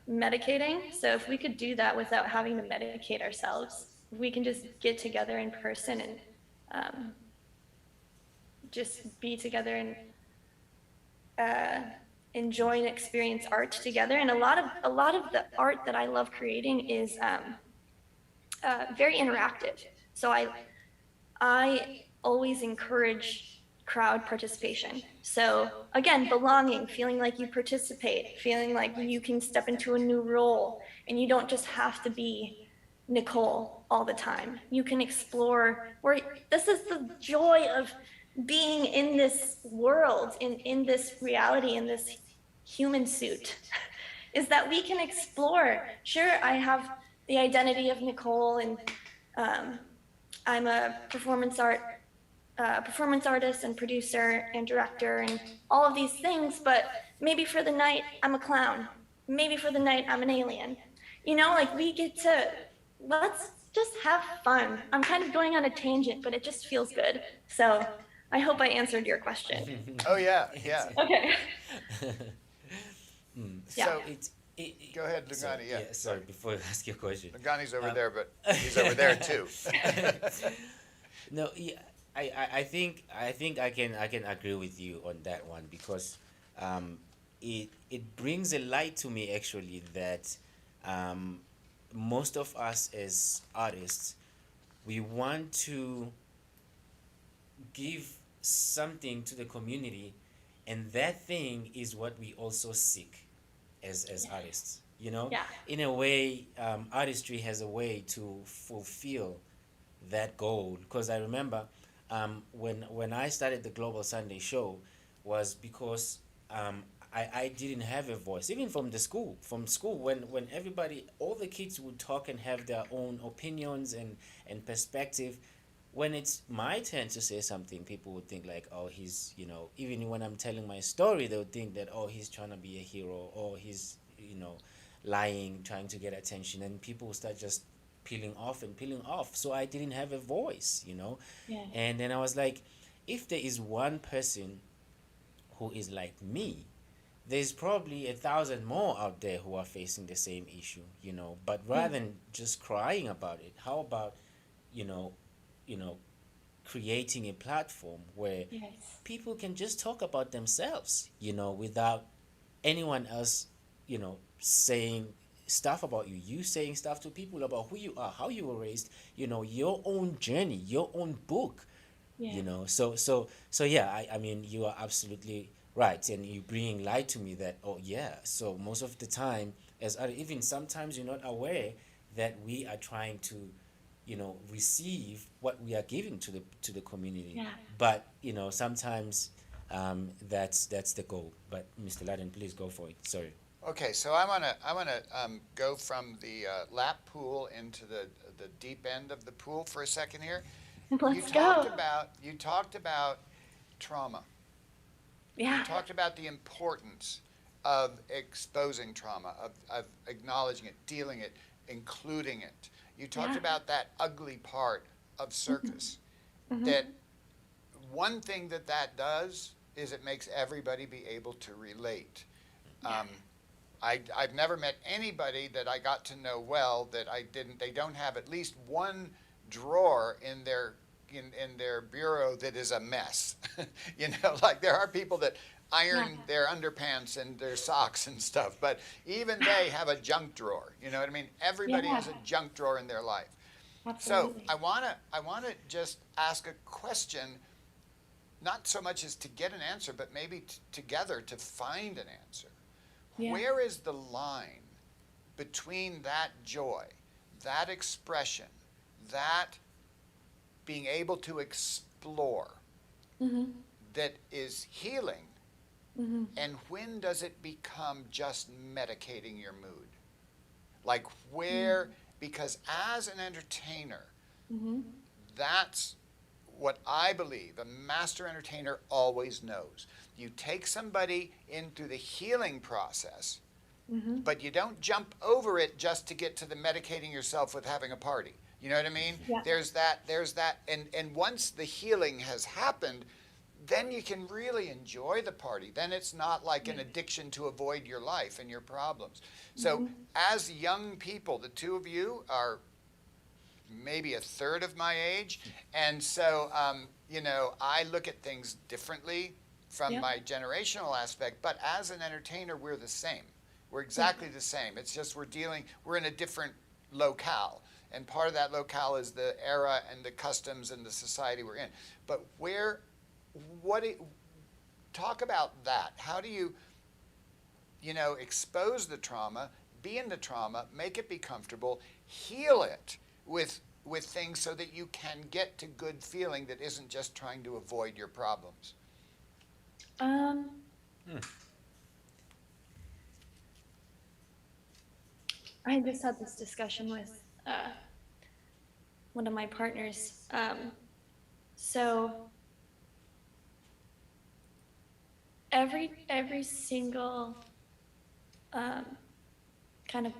medicating. So if we could do that without having to medicate ourselves, we can just get together in person and just be together and enjoy and experience art together. And a lot of the art that I love creating is very interactive. So I always encourage crowd participation. So again, belonging, feeling like you participate, feeling like you can step into a new role, and you don't just have to be Nichole all the time. You can explore where this is the joy of being in this world, in this reality, in this human suit, is that we can explore. Sure, I have the identity of Nichole, and I'm a performance art performance artist and producer and director and all of these things, but maybe for the night I'm a clown. Maybe for the night I'm an alien. Like we get to, let's just have fun. I'm kind of going on a tangent, but it just feels good. So I hope I answered your question. Oh yeah, yeah. Okay. So go ahead, Lungani. Yeah. Sorry. Before you ask your question, Lungani's over there, but he's over there too. no, yeah, I think I can agree with you on that one because it brings a light to me actually that most of us as artists, we want to give something to the community, and that thing is what we also seek as artists. Yeah. In a way, artistry has a way to fulfill that goal. Because I remember when I started the Global Sunday Show was because I didn't have a voice, even from school when everybody, all the kids would talk and have their own opinions and perspective. When it's my turn to say something, people would think like, oh, he's, even when I'm telling my story, they would think that, oh, he's trying to be a hero, or he's, lying, trying to get attention, and people would start just peeling off. So I didn't have a voice, Yeah. And then I was like, if there is one person who is like me, there's probably 1,000 more out there who are facing the same issue, but rather than just crying about it, how about, creating a platform where Yes. people can just talk about themselves, without anyone else, saying stuff about you saying stuff to people about who you are, how you were raised, your own journey, your own book. Yeah. So yeah, I mean, you are absolutely right, and you bringing light to me that, oh yeah, so most of the time even sometimes you're not aware that we are trying to receive what we are giving to the community. Yeah. But sometimes that's the goal. But Mr. Ludden, please go for it. Sorry. Okay, so I wanna go from the lap pool into the deep end of the pool for a second here. Let's You talked about trauma. Yeah. You talked about the importance of exposing trauma, of acknowledging it, dealing it, including it. You talked Yeah. about that ugly part of circus. That one thing that does is it makes everybody be able to relate. I've never met anybody that I got to know well that they don't have at least one drawer in their bureau that is a mess. Like there are people that iron their underpants and their socks and stuff, but even they have a junk drawer. You know what I mean? Everybody has a junk drawer in their life. Absolutely. So I wanna just ask a question, not so much as to get an answer, but maybe together to find an answer. Yeah. Where is the line between that joy, that expression, that being able to explore that is healing, and when does it become just medicating your mood? Like where, because as an entertainer, that's what I believe a master entertainer always knows. You take somebody into the healing process, but you don't jump over it just to get to the medicating yourself with having a party. You know what I mean? Yeah. There's that, and once the healing has happened, then you can really enjoy the party. Then it's not like an addiction to avoid your life and your problems. So as young people, the two of you are maybe a third of my age, and so I look at things differently from my generational aspect, but as an entertainer, we're the same. We're exactly the same. It's just we're in a different locale, and part of that locale is the era and the customs and the society we're in. But talk about that. How do you expose the trauma, be in the trauma, make it be comfortable, heal it with things so that you can get to good feeling that isn't just trying to avoid your problems? I just had this discussion with one of my partners. So every single kind of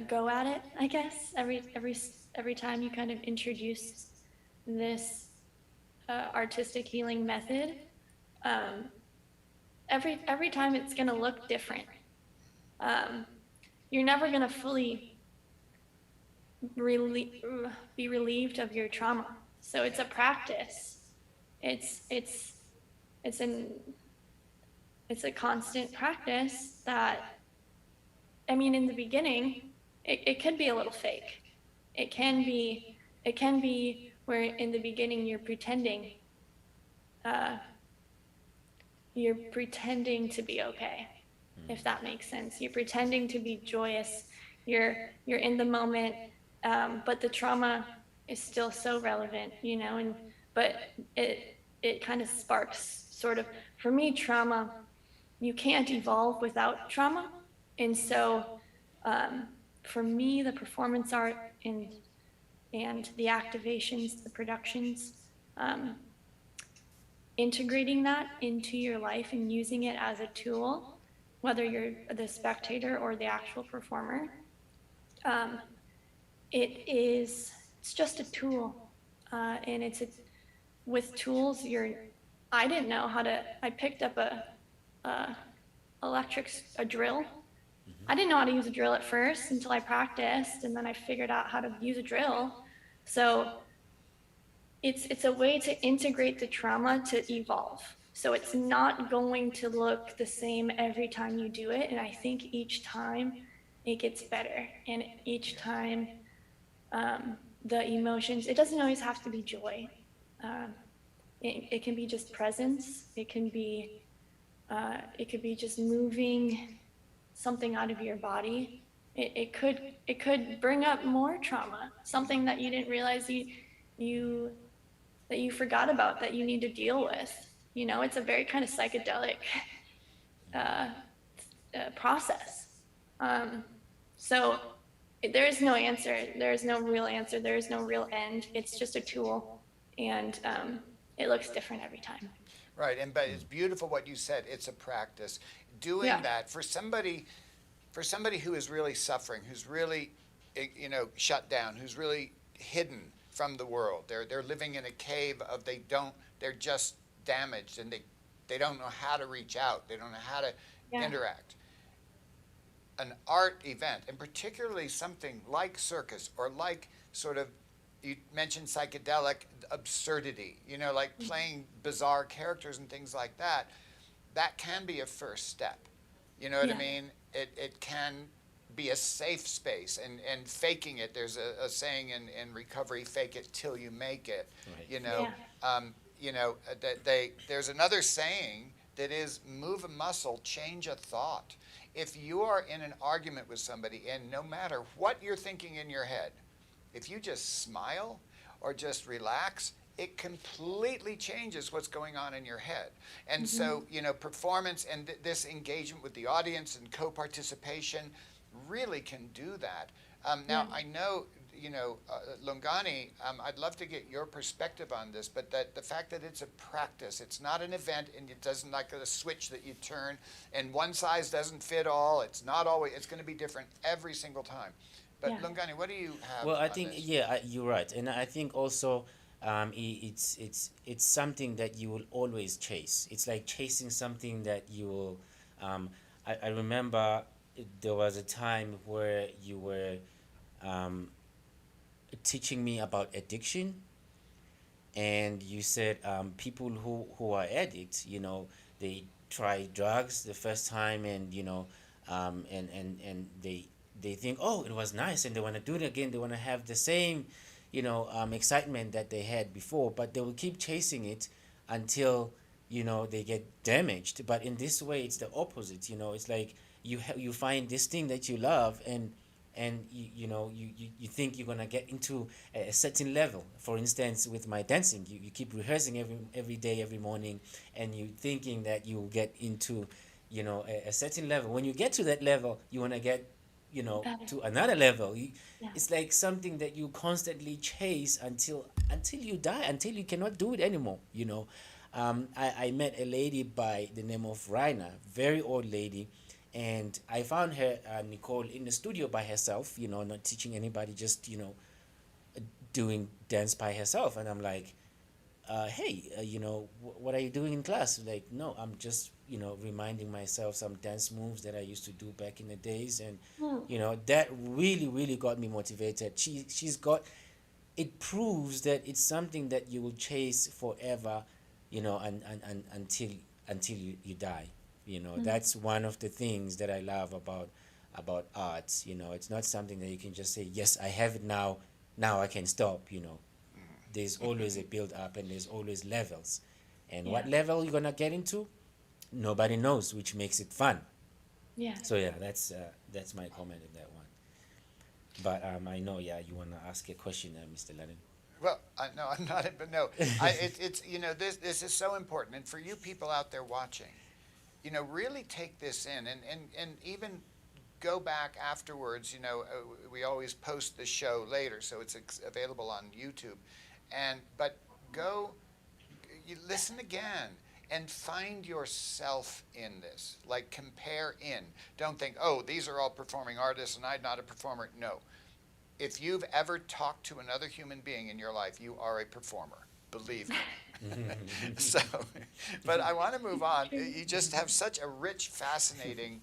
go at it, I guess. Every time you kind of introduce this artistic healing method, every time it's gonna look different. You're never gonna fully be relieved of your trauma. So it's a practice. It's a constant practice that, I mean, in the beginning, it could be a little fake. It can be where in the beginning you're pretending to be okay, if that makes sense. You're pretending to be joyous. You're in the moment, but the trauma is still so relevant, you know. But it kind of sparks sort of, for me, trauma. You can't evolve without trauma, and so for me, the performance art and the activations, the productions, integrating that into your life and using it as a tool, whether you're the spectator or the actual performer, it's just a tool, and with tools. I didn't know how to. I picked up a drill. I didn't know how to use a drill at first until I practiced, and then I figured out how to use a drill. So it's a way to integrate the trauma to evolve. So it's not going to look the same every time you do it, and I think each time it gets better, and each time the emotions. It doesn't always have to be joy. It can be just presence. It can be just moving something out of your body. It could bring up more trauma, something that you didn't realize you forgot about, that you need to deal with. You know, it's a very kind of psychedelic process. So there is no answer. There is no real answer. There is no real end. It's just a tool, and it looks different every time. Right, but it's beautiful what you said. It's a practice. Doing that for somebody who is really suffering, who's really, shut down, who's really hidden from the world. They're living in a cave of they're just damaged, and they don't know how to reach out. They don't know how to interact. An art event, and particularly something like circus or like sort of, you mentioned psychedelic absurdity, like playing bizarre characters and things like that, that can be a first step. You know what I mean? It can be a safe space, and faking it. There's a saying in recovery: fake it till you make it. Right. There's another saying that is, move a muscle, change a thought. If you are in an argument with somebody, and no matter what you're thinking in your head, if you just smile or just relax, it completely changes what's going on in your head. And so, performance and this engagement with the audience and co-participation really can do that. Now, I know, Lungani, I'd love to get your perspective on this, but that the fact that it's a practice, it's not an event, and it doesn't like a switch that you turn, and one size doesn't fit all. It's not always, it's going to be different every single time. But Lungani, what do you have? Well, I think you're right, and I think also it's something that you will always chase. It's like chasing something that you will. I remember there was a time where you were teaching me about addiction, and you said people who are addicts, they try drugs the first time, and and they think, oh, it was nice, and they want to do it again. They want to have the same, excitement that they had before, but they will keep chasing it until, they get damaged. But in this way, it's the opposite. It's like you find this thing that you love, and you think you're gonna get into a certain level. For instance, with my dancing, you keep rehearsing every day, every morning, and you thinking that you'll get into, a certain level. When you get to that level, you wanna get to another level. It's like something that you constantly chase until you die, until you cannot do it anymore. I met a lady by the name of Raina, very old lady, and I found her, Nichole, in the studio by herself, not teaching anybody, just, doing dance by herself. And I'm like, hey, what are you doing in class? Like, no, I'm just, reminding myself some dance moves that I used to do back in the days. And, that really, really got me motivated. She's got, it proves that it's something that you will chase forever, until you die. That's one of the things that I love about arts. It's not something that you can just say, yes, I have it now I can stop. There's always a build up, and there's always levels, and what level you're gonna get into, nobody knows, which makes it fun. Yeah. So yeah, that's my comment on that one. But I know, you want to ask a question, Mr. Ludden. Well, no, I'm not, but no, it's this is so important, and for you people out there watching, really take this in, and even go back afterwards. We always post the show later, so it's available on YouTube, but you listen again and find yourself in this. Like, compare in. Don't think, oh, these are all performing artists and I'm not a performer. No. If you've ever talked to another human being in your life, you are a performer. Believe me. So, but I want to move on. You just have such a rich, fascinating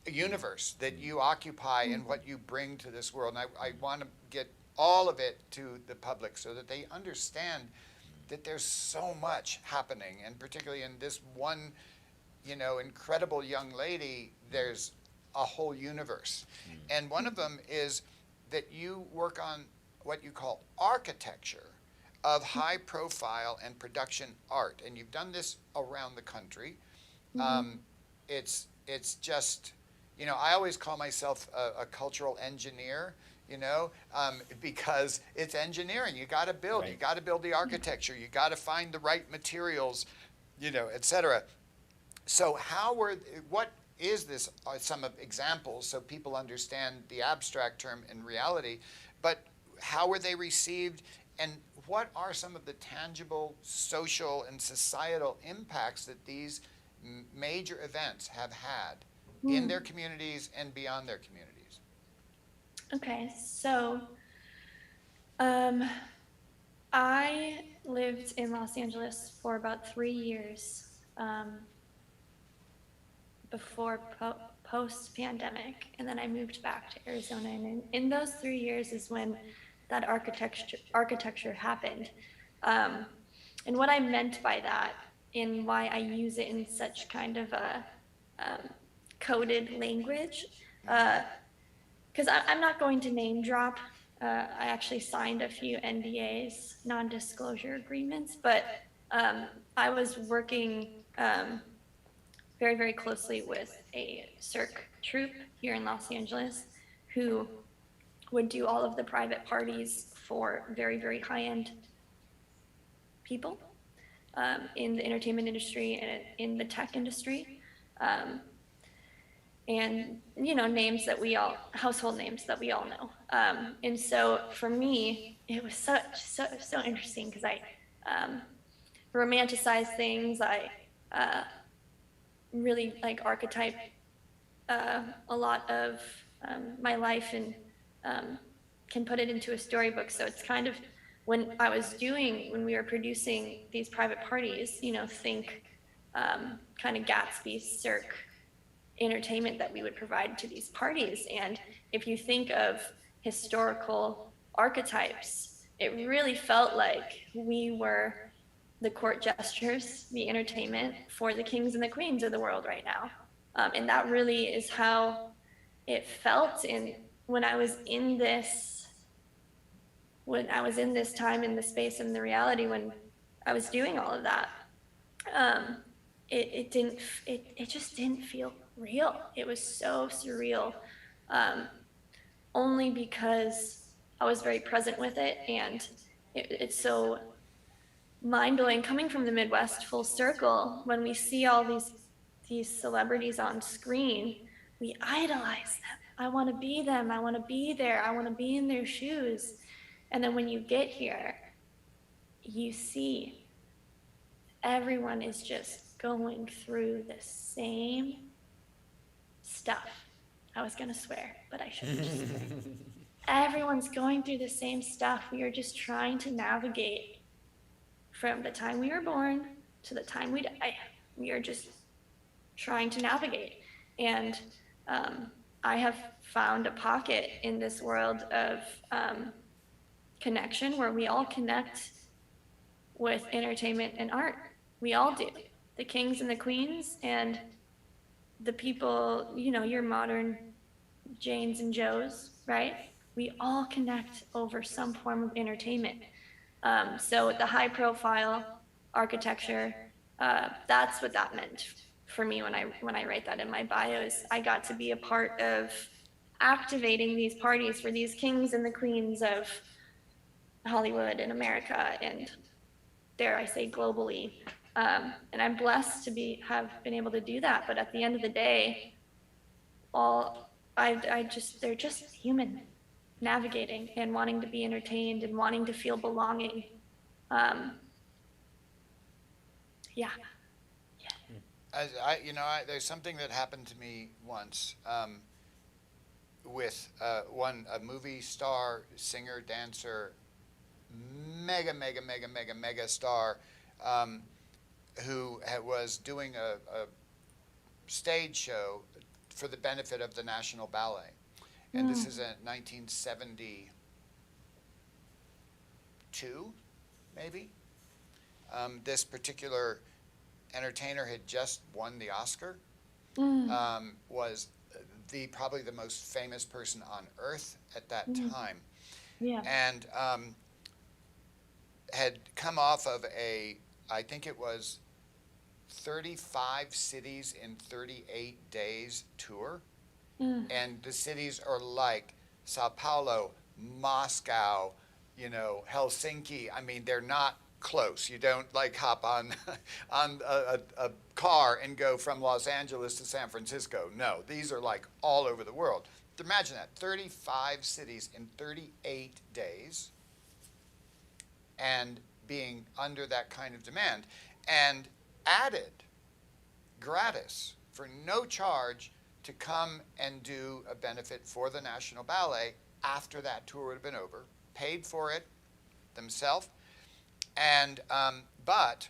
universe that you occupy and what you bring to this world. And I want to get all of it to the public so that they understand that there's so much happening, and particularly in this one, incredible young lady, there's a whole universe. And one of them is that you work on what you call architecture of high profile and production art. And you've done this around the country. It's just, I always call myself a cultural engineer, because it's engineering. You got to build. Right. You got to build the architecture. You got to find the right materials, et cetera. So what is this? Some examples so people understand the abstract term in reality, but how were they received, and what are some of the tangible social and societal impacts that these major events have had in their communities and beyond their communities? Okay, so I lived in Los Angeles for about 3 years before post-pandemic, and then I moved back to Arizona. And in those 3 years is when that architecture happened. And what I meant by that, and why I use it in such kind of a coded language, because I'm not going to name drop. I actually signed a few NDAs, non-disclosure agreements, but I was working very, very closely with a cirque troupe here in Los Angeles who would do all of the private parties for very, very high-end people in the entertainment industry and in the tech industry. And names that household names that we all know. And so for me, it was so interesting because I romanticize things. I really archetype a lot of my life and can put it into a storybook. So it's kind of when we were producing these private parties, think kind of Gatsby cirque entertainment that we would provide to these parties. And if you think of historical archetypes, it really felt like we were the court gestures, the entertainment for the kings and the queens of the world right now. And that really is how it felt when I was in this time, in the space, and the reality, when I was doing all of that. It just didn't feel real. It was so surreal, only because I was very present with it, and it's so mind-blowing coming from the Midwest full circle. When we see all these celebrities on screen, we idolize them. I want to be them. I want to be there. I want to be in their shoes. And then when you get here, you see everyone is just going through the same stuff. I was gonna swear, but I shouldn't just swear. Everyone's going through the same stuff. We are just trying to navigate from the time we were born to the time we die. We are just trying to navigate. And I have found a pocket in this world of connection where we all connect with entertainment and art. We all do. The kings and the queens and the people, you know, your modern Janes and Joes, right? We all connect over some form of entertainment. So the high profile architecture, that's what that meant for me when I write that in my bios. I got to be a part of activating these parties for these kings and the queens of Hollywood and America, and dare I say globally. And I'm blessed to have been able to do that. But at the end of the day, they're just human, navigating and wanting to be entertained and wanting to feel belonging. Yeah. There's something that happened to me once with a movie star, singer, dancer, mega star, who was doing a stage show for the benefit of the National Ballet. And this is in 1972, maybe. This particular entertainer had just won the Oscar, was probably the most famous person on earth at that time. Yeah. And had come off of I think it was 35 cities in 38 days tour. And the cities are like Sao Paulo, Moscow, Helsinki. I mean, they're not close. You don't like hop on a car and go from Los Angeles to San Francisco. No, these are like all over the world. Imagine that, 35 cities in 38 days and being under that kind of demand. And added, gratis, for no charge, to come and do a benefit for the National Ballet after that tour would have been over, paid for it themselves, and but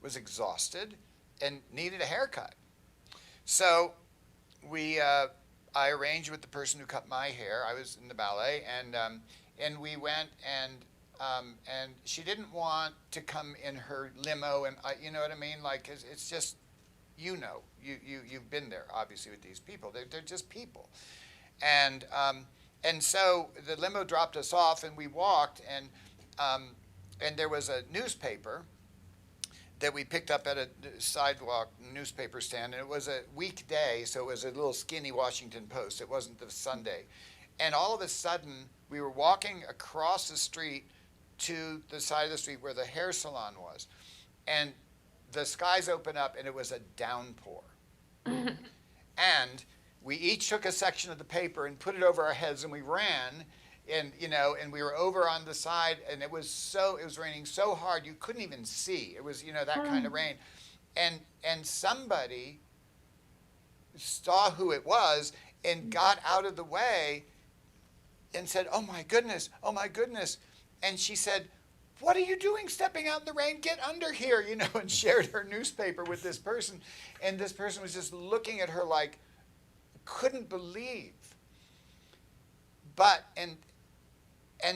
was exhausted and needed a haircut. So I arranged with the person who cut my hair. I was in the ballet, and we went, and she didn't want to come in her limo, and you know what I mean? Like, it's just, you've been there obviously with these people. They're just people, and so the limo dropped us off, and we walked, and there was a newspaper that we picked up at a sidewalk newspaper stand, and it was a weekday, so it was a little skinny Washington Post. It wasn't the Sunday. And all of a sudden, we were walking across the street to the side of the street where the hair salon was, and the skies opened up, and it was a downpour. And we each took a section of the paper and put it over our heads, and we ran, and we were over on the side, and it was raining so hard you couldn't even see. It was that kind of rain, and somebody saw who it was and got out of the way and said, "Oh my goodness, oh my goodness," and she said, "What are you doing stepping out in the rain? Get under here," and shared her newspaper with this person, and this person was just looking at her like, couldn't believe. But and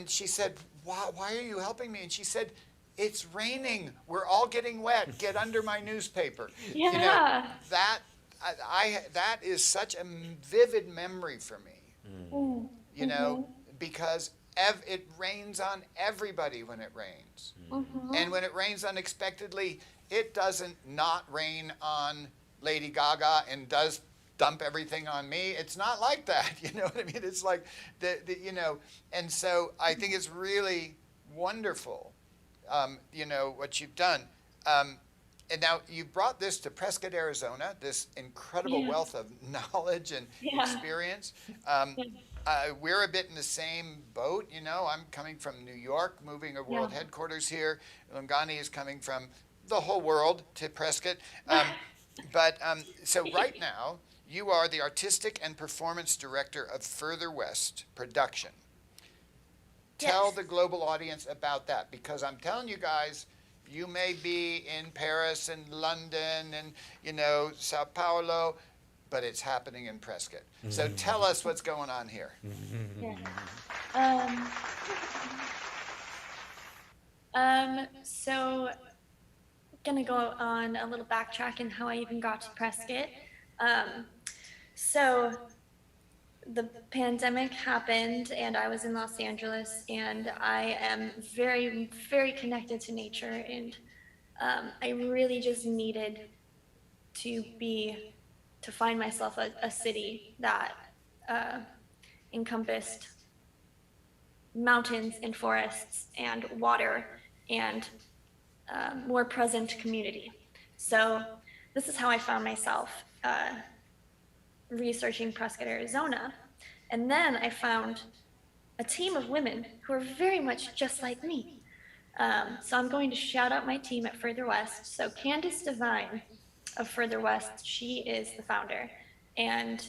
she said, why are you helping me? And she said, "It's raining. We're all getting wet. Get under my newspaper." Yeah. That is such a vivid memory for me. Because it rains on everybody when it rains. And when it rains unexpectedly, it doesn't not rain on Lady Gaga and does dump everything on me. It's not like that. You know what I mean? It's like, and so I think it's really wonderful, what you've done. And now you brought this to Prescott, Arizona, this incredible wealth of knowledge and experience. We're a bit in the same boat, I'm coming from New York, moving a world headquarters here. Lungani is coming from the whole world to Prescott. So right now, you are the artistic and performance director of Further West Production. Tell Yes. the global audience about that, because I'm telling you guys, you may be in Paris and London and, Sao Paulo, but it's happening in Prescott. So tell us what's going on here. Yeah. So gonna go on a little backtrack in how I even got to Prescott. So the pandemic happened and I was in Los Angeles, and I am very, very connected to nature, and I really just needed to find myself a city that encompassed mountains and forests and water and more present community. So this is how I found myself researching Prescott, Arizona. And then I found a team of women who are very much just like me. So I'm going to shout out my team at Further West. So Candace Devine of Further West, she is the founder. And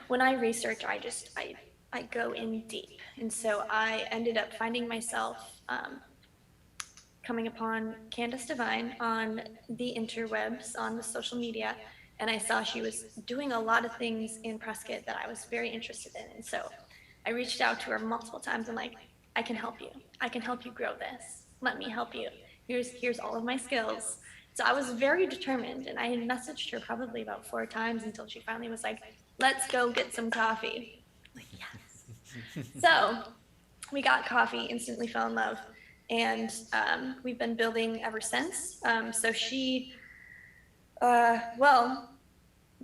when I research, I go in deep. And so I ended up finding myself coming upon Candace Devine on the interwebs, on the social media, and I saw she was doing a lot of things in Prescott that I was very interested in. And so I reached out to her multiple times. I'm like, I can help you. I can help you grow this. Let me help you. Here's all of my skills. So I was very determined, and I had messaged her probably about 4 times until she finally was like, let's go get some coffee. Like, yes. So we got coffee, instantly fell in love, and we've been building ever since. So she,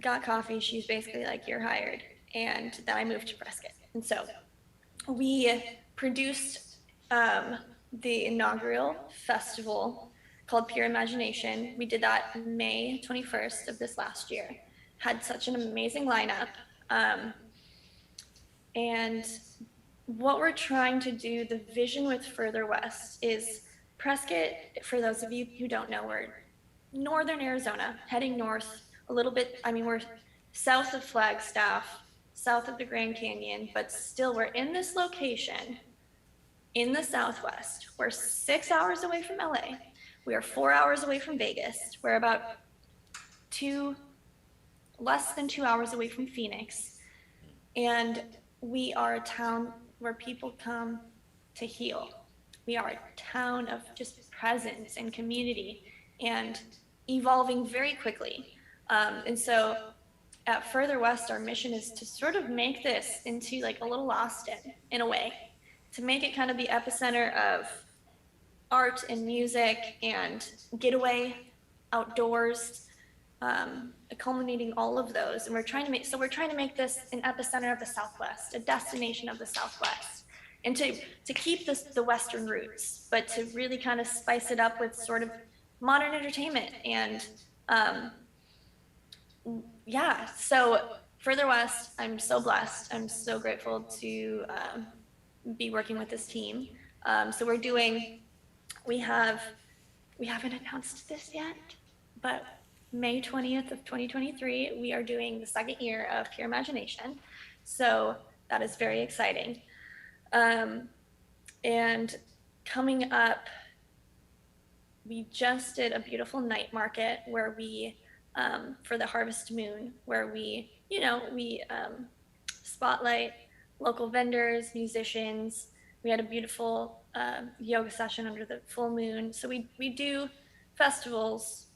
got coffee. She's basically like, you're hired. And then I moved to Prescott. And so we produced the inaugural festival called Pure Imagination. We did that May 21st of this last year. Had such an amazing lineup. And what we're trying to do, the vision with Further West, is Prescott, for those of you who don't know, we're northern Arizona, heading north a little bit. I mean, we're south of Flagstaff, south of the Grand Canyon, but still we're in this location in the Southwest. We're 6 hours away from LA. We are 4 hours away from Vegas. We're about less than 2 hours away from Phoenix. And we are a town where people come to heal. We are a town of just presence and community and evolving very quickly. And so at Further West, our mission is to sort of make this into like a little Austin in a way, to make it kind of the epicenter of art and music and getaway, outdoors, culminating all of those. And we're trying to make this an epicenter of the Southwest, a destination of the Southwest, and to keep the Western roots, but to really kind of spice it up with sort of modern entertainment. And so Further West, I'm so blessed. I'm so grateful to be working with this team. So we haven't announced this yet, but May 20th of 2023, we are doing the second year of Pure Imagination. So that is very exciting. And coming up, we just did a beautiful night market where we, for the Harvest Moon, where we spotlight local vendors, musicians. We had a beautiful yoga session under the full moon. So we do festivals,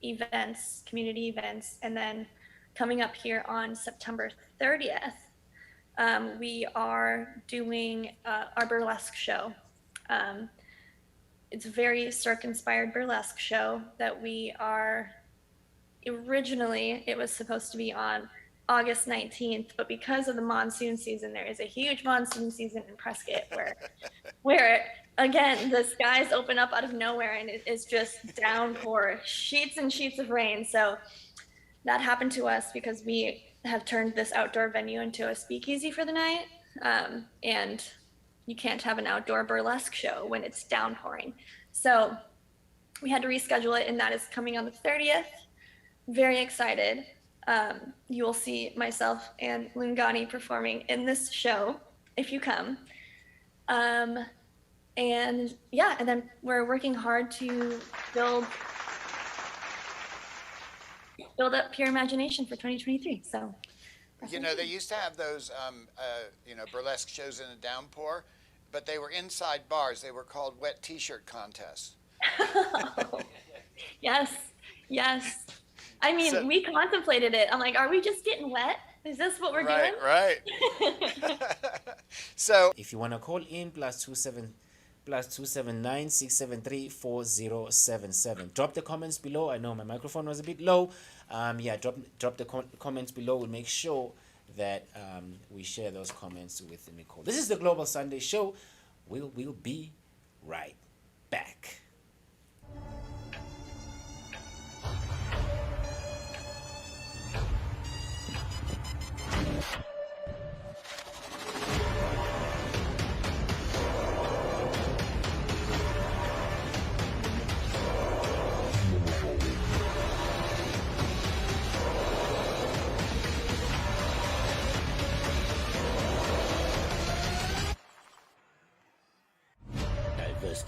events, community events, and then coming up here on September 30th, we are doing our burlesque show. It's a very Cirque-inspired burlesque show that we are, originally it was supposed to be on August 19th, but because of the monsoon season, there is a huge monsoon season in Prescott where again, the skies open up out of nowhere and it is just downpour, sheets and sheets of rain. So that happened to us because we have turned this outdoor venue into a speakeasy for the night. And you can't have an outdoor burlesque show when it's downpouring. So we had to reschedule it, and that is coming on the 30th. Very excited. You will see myself and Lungani performing in this show if you come. And yeah, and then we're working hard to build up Pure Imagination for 2023. So, you know, they used to have those, burlesque shows in a downpour, but they were inside bars. They were called wet T-shirt contests. Yes. I mean, we contemplated it. I'm like, are we just getting wet? Is this what we're doing? Right. So, if you want to call in, +279 673 4077. Drop the comments below. I know my microphone was a bit low. Drop the comments below. We'll make sure that we share those comments with Nichole. This is the Global Sunday Show. We'll be right back.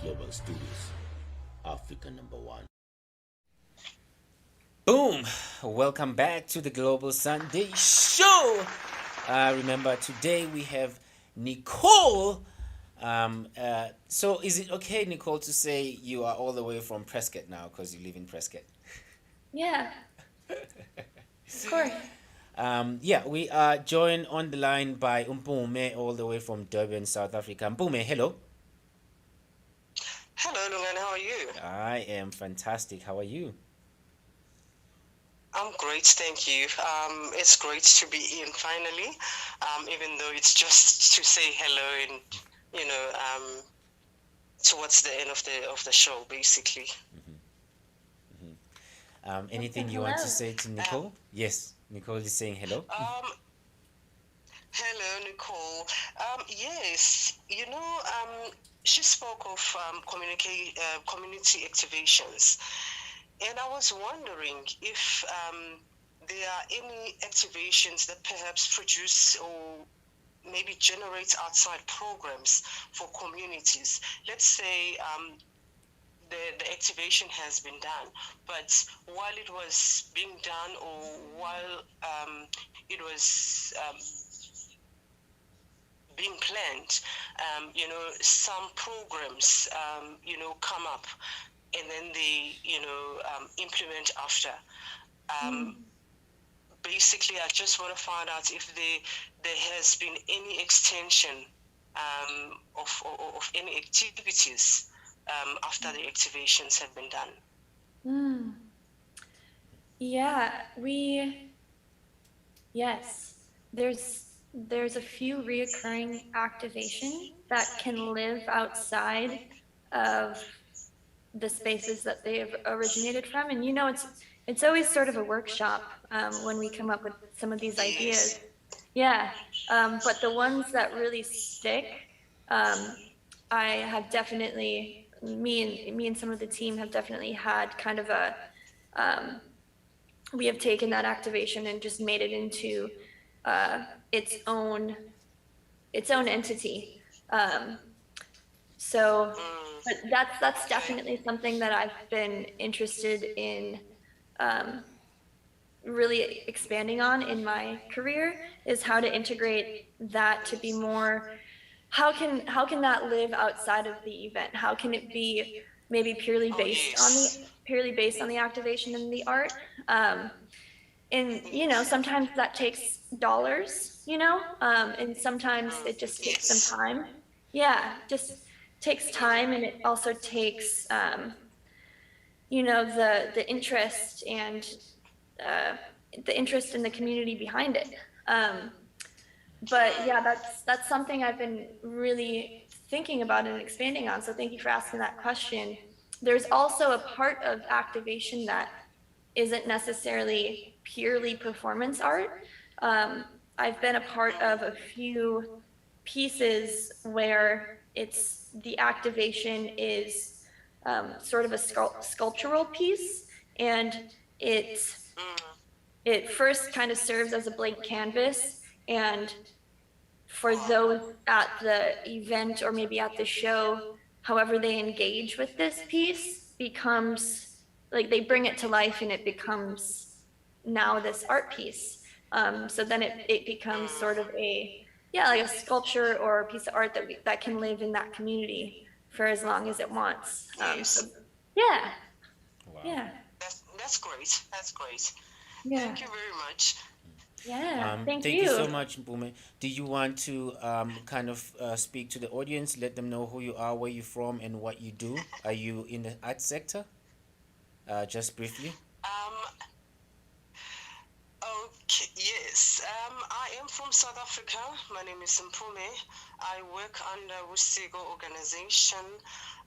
Global Studios, Africa #1. Boom! Welcome back to the Global Sunday Show. Remember, today we have Nichole. So is it okay, Nichole, to say you are all the way from Prescott now because you live in Prescott? Yeah. Of course. We are joined on the line by Mpume all the way from Durban, South Africa. Mpume, hello. Hello, Lungani, how are you? I am fantastic. How are you? I'm great, thank you. It's great to be in finally, even though it's just to say hello and, towards the end of the show, basically. Anything you want to say to Nichole? Yes, Nichole is saying hello. Hello, Nichole. Yes, she spoke of community activations, and I was wondering if there are any activations that perhaps produce or maybe generate outside programs for communities. Let's say the activation has been done, but while it was being done or while it was being planned, some programs, come up and then they, implement after. Basically, I just want to find out if there has been any extension of any activities after the activations have been done. Yes, there's a few reoccurring activations that can live outside of the spaces that they've originated from. And it's always sort of a workshop when we come up with some of these ideas. But the ones that really stick, I have definitely, me and some of the team have definitely had kind of a, we have taken that activation and just made it into its own entity. But that's definitely something that I've been interested in really expanding on in my career, is how to integrate that to be more, how can that live outside of the event? How can it be maybe purely based on the activation and the art? And sometimes that takes dollars, and sometimes it just takes some time. Just takes time, and it also takes the interest and the interest in the community behind it. But that's something I've been really thinking about and expanding on. So thank you for asking that question. There's also a part of activation that isn't necessarily purely performance art. I've been a part of a few pieces where it's the activation is sort of a sculptural piece, and it first kind of serves as a blank canvas, and for those at the event or maybe at the show, however they engage with this piece becomes like they bring it to life, and it becomes now this art piece. So then it becomes sort of like a sculpture or a piece of art that can live in that community for as long as it wants. Yeah. Wow. Yeah. That's great. That's great. Yeah. Thank you very much. Yeah. Thank you so much, Mpume. Do you want to kind of speak to the audience, let them know who you are, where you're from, and what you do? Are you in the art sector? Just briefly. Okay, yes. I am from South Africa. My name is Mpume. I work under Wusigo organization.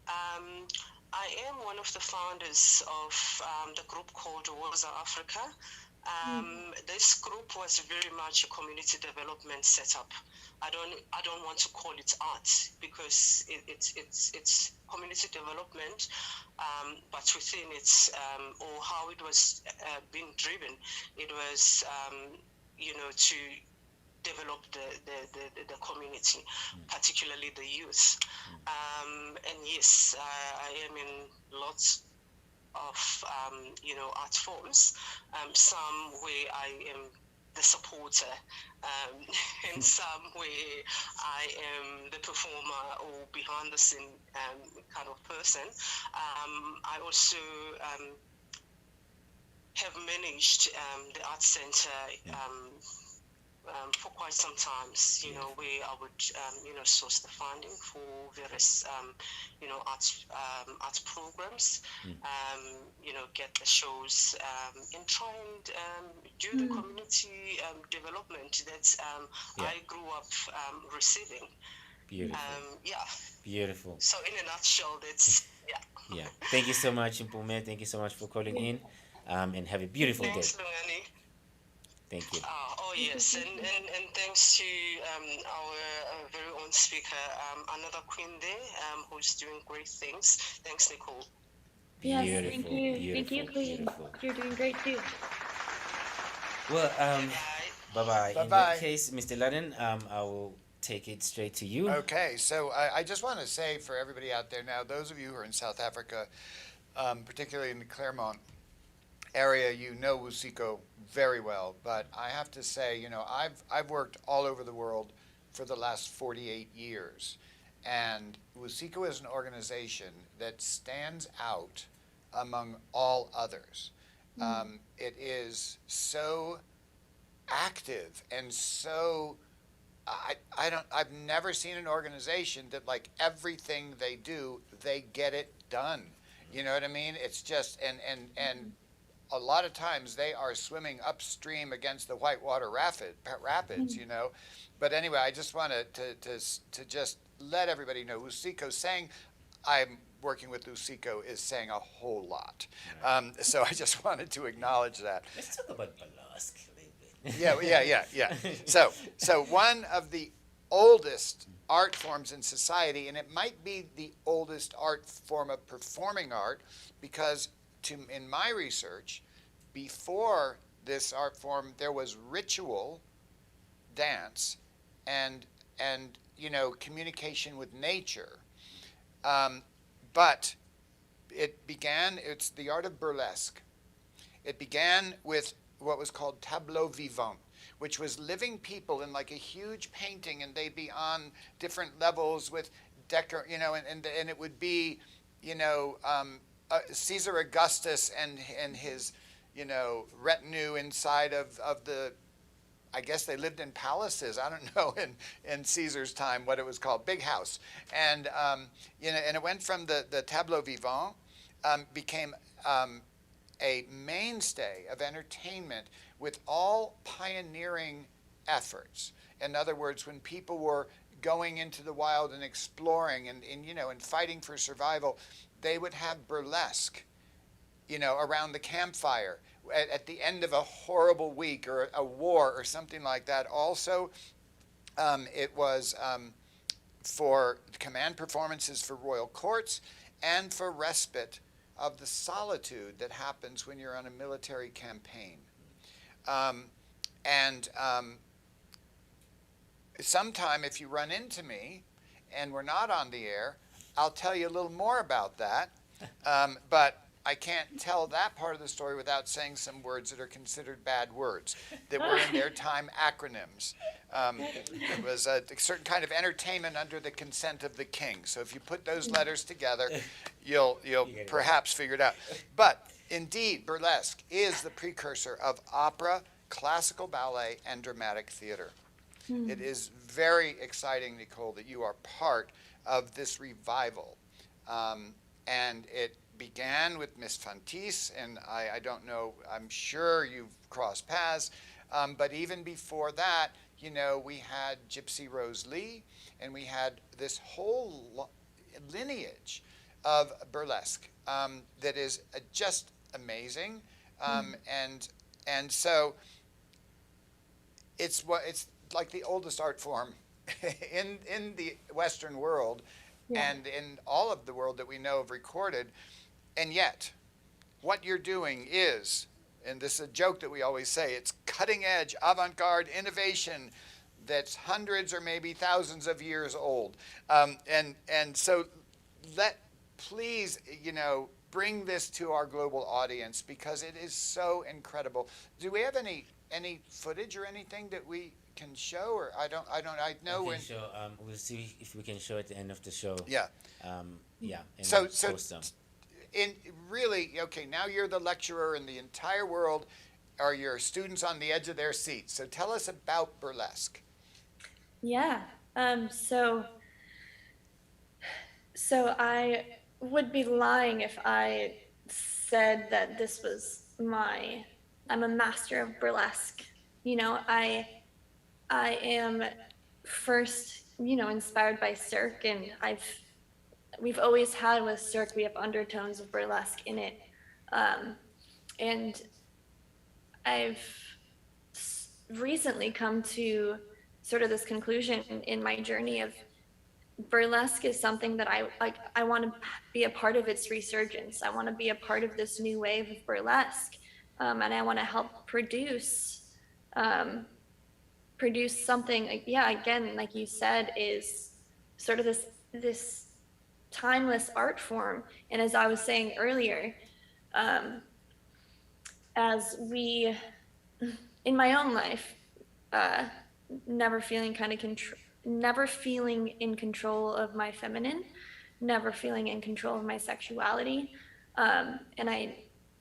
I am one of the founders of the group called Waza Africa. This group was very much a community development setup. I don't want to call it art because it's community development, but within it, or how it was being driven, it was to develop the community, particularly the youth. And yes, I am in lots of art forms, some where I am the supporter, and some where I am the performer or behind the scene kind of person. I also have managed the art center for quite some time, where I would, source the funding for various, arts programs, get the shows, and try and do the community development that I grew up receiving. Beautiful. Beautiful. So in a nutshell, that's, yeah. Thank you so much, Mpume. Thank you so much for calling in, and have a beautiful day. Thanks, Lungani. Thank you. Yes, and thanks to our very own speaker, another queen there, who's doing great things. Thanks, Nichole. Yes, thank you. Thank you, Queen. You're doing great too. Well, bye-bye. In that case, Mr. Ludden, I will take it straight to you. Okay, so I just want to say for everybody out there now, those of you who are in South Africa, particularly in the Claremont area, you know Wusico very well, but I have to say, I've worked all over the world for the last 48 years, and Wusico is an organization that stands out among all others. It is so active and so I've never seen an organization that, like, everything they do, they get it done. You know what I mean? It's just and a lot of times they are swimming upstream against the whitewater rapids, But anyway, I just wanted to just let everybody know, Wusico saying I'm working with Wusico is saying a whole lot. So I just wanted to acknowledge that. Let's talk about Burlesque a little bit. Yeah. So one of the oldest art forms in society, and it might be the oldest art form of performing art, because in my research, before this art form, there was ritual dance and communication with nature. But it's the art of burlesque. It began with what was called tableau vivant, which was living people in like a huge painting, and they'd be on different levels with and it would be, Caesar Augustus and his, retinue inside of the, I guess they lived in palaces. I don't know in Caesar's time what it was called, big house. And, and it went from the tableau vivant, became a mainstay of entertainment with all pioneering efforts. In other words, when people were going into the wild and exploring and fighting for survival, they would have burlesque, around the campfire at the end of a horrible week or a war or something like that. Also, It was for command performances for royal courts and for respite of the solitude that happens when you're on a military campaign. Sometime if you run into me and we're not on the air, I'll tell you a little more about that. But I can't tell that part of the story without saying some words that are considered bad words, that were in their time acronyms. It was a certain kind of entertainment under the consent of the king. So if you put those letters together, you'll perhaps figure it out. But indeed, burlesque is the precursor of opera, classical ballet, and dramatic theater. It is very exciting, Nichole, that you are part of this revival. And it began with Miss Fantis, and I don't know, I'm sure you've crossed paths, but even before that, you know, we had Gypsy Rose Lee, and we had this whole lineage of burlesque that is just amazing. And so it's like the oldest art form in the Western world, and in all of the world that we know of recorded. And yet, what you're doing is, and this is a joke that we always say, it's cutting edge, avant-garde innovation that's hundreds or maybe thousands of years old. And so please, you know, bring this to our global audience because it is so incredible. Do we have any footage or anything that we can show, or I know when. We'll see if we can show at the end of the show. Yeah. And So post them. Okay, now you're the lecturer in the entire world, are your students on the edge of their seats. So tell us about burlesque. Yeah. So I would be lying if I said that this was I'm a master of burlesque. You know, I am first, you know, inspired by Cirque, and we've always had with Cirque, we have undertones of burlesque in it. And I've recently come to sort of this conclusion in my journey of burlesque is something that I want to be a part of its resurgence. I want to be a part of this new wave of burlesque. And I want to help produce something, again, like you said, is sort of this timeless art form. And as I was saying earlier, as we, in my own life, never feeling in control of my feminine, never feeling in control of my sexuality, and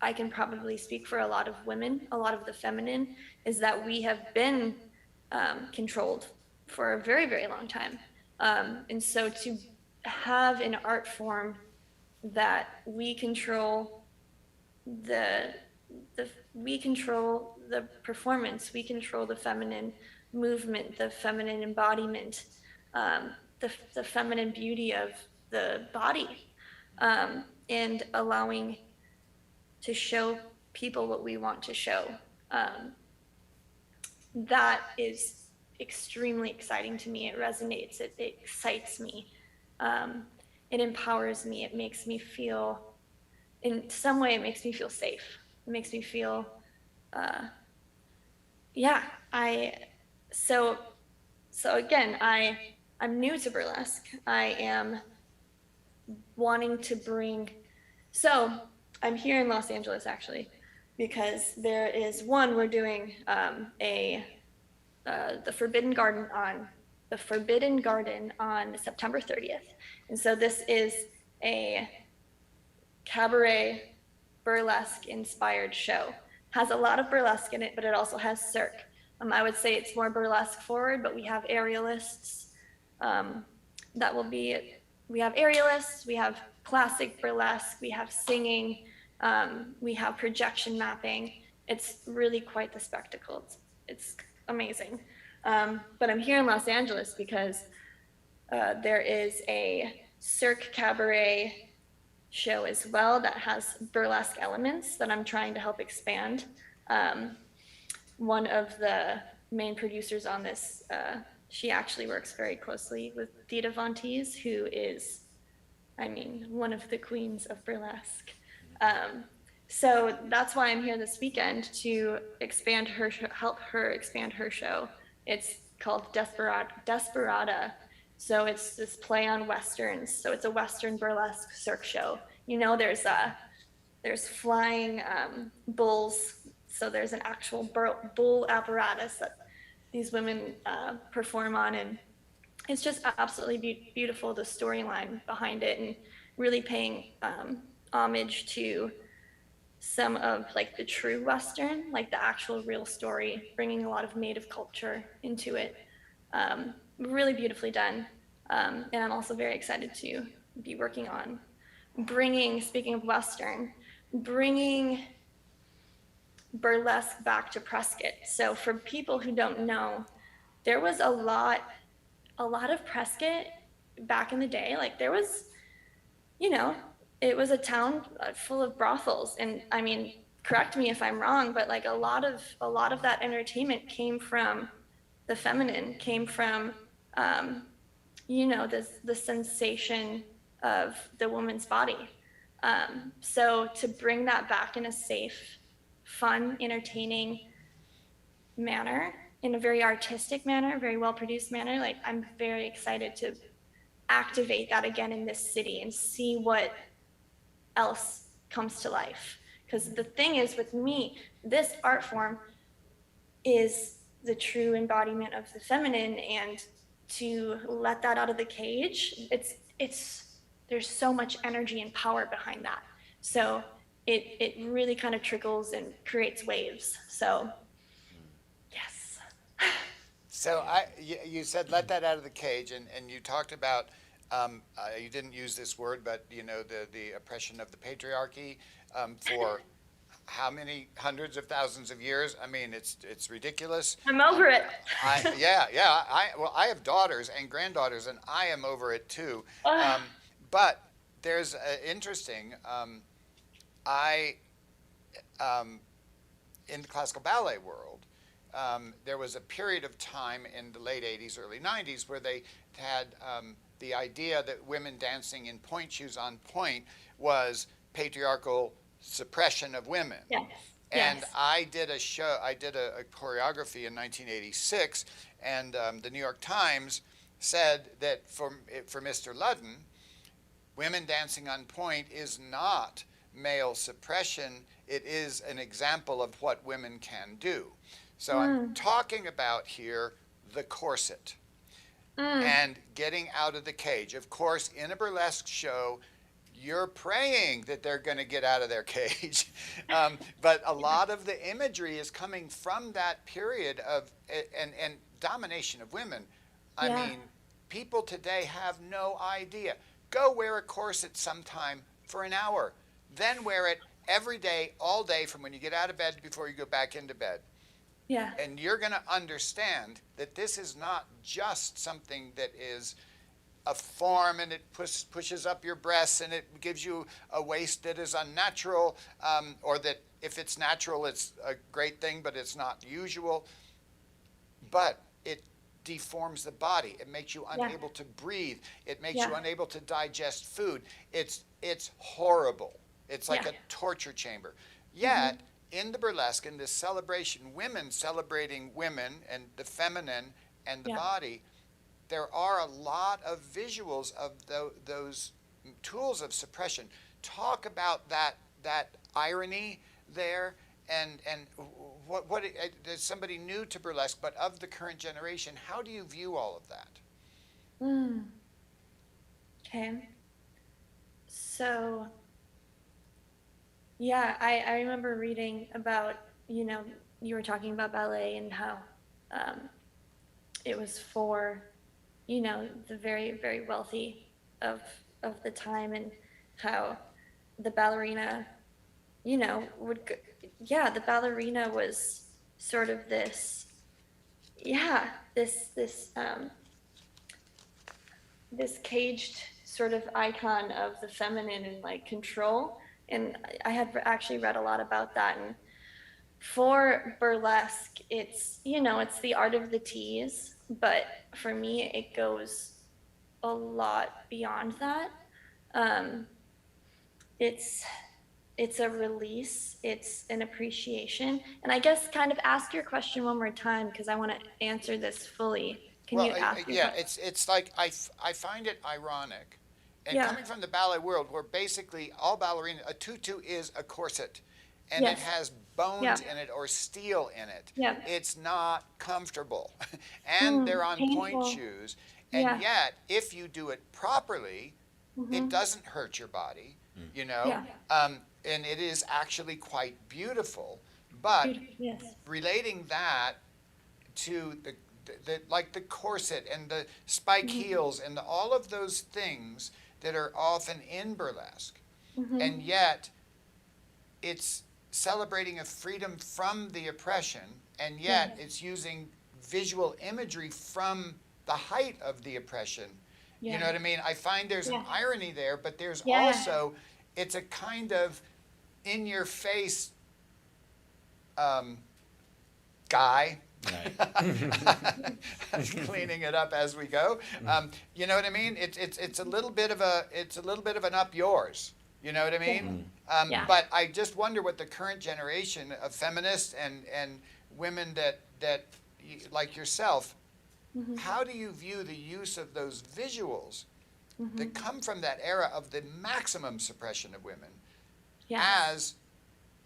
I can probably speak for a lot of women, a lot of the feminine, is that we have been controlled for a very, very long time. And so to have an art form that we control the performance, we control the feminine movement, the feminine embodiment, the feminine beauty of the body, and allowing to show people what we want to show. That is extremely exciting to me. It resonates, it excites me. It empowers me. It makes me feel, in some way, it makes me feel safe. It makes me feel, so again, I'm new to burlesque. I am wanting to so I'm here in Los Angeles actually, because there is we're doing the Forbidden Garden on September 30th. And so this is a cabaret burlesque inspired show. Has a lot of burlesque in it, but it also has Cirque. I would say it's more burlesque forward, but we have aerialists. We have aerialists, we have classic burlesque, we have singing, we have projection mapping. It's really quite the spectacle. It's amazing. But I'm here in Los Angeles because there is a Cirque cabaret show as well that has burlesque elements that I'm trying to help expand. One of the main producers on this She actually works very closely with Dita Von Teese, who is, I mean, one of the queens of burlesque. So that's why I'm here this weekend, to expand her, help her expand her show. It's called Desperada. So it's this play on Westerns. So it's a Western burlesque cirque show. You know, there's flying bulls. So there's an actual bull apparatus that these women perform on, and it's just absolutely beautiful, the storyline behind it, and really paying homage to some of like the true Western, like the actual real story, bringing a lot of Native culture into it. Really beautifully done. And I'm also very excited to be working on bringing, speaking of Western, bringing burlesque back to Prescott. So for people who don't know, there was a lot of Prescott back in the day. Like there was, you know, it was a town full of brothels. And I mean, correct me if I'm wrong, but like a lot of that entertainment came from the feminine, came from, you know, the sensation of the woman's body. So to bring that back in a safe, fun, entertaining manner, in a very artistic manner, very well-produced manner, like I'm very excited to activate that again in this city and see what else comes to life. Because the thing is with me, this art form is the true embodiment of the feminine, and to let that out of the cage, there's so much energy and power behind that. So it really kind of trickles and creates waves. So yes. So you said let that out of the cage, and you talked about, you didn't use this word, but you know, the oppression of the patriarchy for how many hundreds of thousands of years? I mean, it's ridiculous. I'm over it. I have daughters and granddaughters, and I am over it too. But there's interesting. In the classical ballet world, there was a period of time in the late 80s, early 90s where they had the idea that women dancing in pointe shoes on pointe was patriarchal suppression of women. Yes. And Yes. I did a choreography in 1986, and the New York Times said that for Mr. Ludden, women dancing on pointe is not male suppression, it is an example of what women can do. So I'm talking about here the corset and getting out of the cage. Of course, in a burlesque show, you're praying that they're going to get out of their cage. But a lot of the imagery is coming from that period of and domination of women. I mean, people today have no idea. Go wear a corset sometime for an hour. Then wear it every day, all day, from when you get out of bed before you go back into bed. Yeah. And you're going to understand that this is not just something that is a form and it pushes up your breasts and it gives you a waist that is unnatural, or that if it's natural, it's a great thing, but it's not usual. But it deforms the body. It makes you unable to breathe. It makes you unable to digest food. It's horrible. It's like a torture chamber. Yet, in the burlesque, in this celebration, women celebrating women and the feminine and the body, there are a lot of visuals of those tools of suppression. Talk about that irony there, and what as somebody new to burlesque, but of the current generation, how do you view all of that? Okay. So, yeah, I remember reading about, you know, you were talking about ballet and how it was for, you know, the very, very wealthy of the time, and how the ballerina, you know, the ballerina was sort of this caged sort of icon of the feminine and like control. And I had actually read a lot about that, and for burlesque, it's, it's the art of the tease, but for me, it goes a lot beyond that. It's a release, it's an appreciation. And I guess kind of ask your question one more time, because I want to answer this fully. Can you ask your question? it's like I find it ironic. And Yeah. coming from the ballet world, where basically all ballerina, a tutu is a corset. And Yes. it has bones Yeah. in it or steel in it. Yeah. It's not comfortable. And they're on point painful. shoes. And Yeah. yet, if you do it properly, it doesn't hurt your body, Yeah. and it is actually quite beautiful. But Yes. relating that to the like the corset and the spike heels and all of those things that are often in burlesque, and yet it's celebrating a freedom from the oppression, and yet it's using visual imagery from the height of the oppression. You know what I mean? I find there's an irony there, but there's also, it's a kind of in your face guy. Cleaning it up as we go. You know what I mean? It's a little bit of an up yours. You know what I mean? But I just wonder what the current generation of feminists and women that like yourself, how do you view the use of those visuals that come from that era of the maximum suppression of women as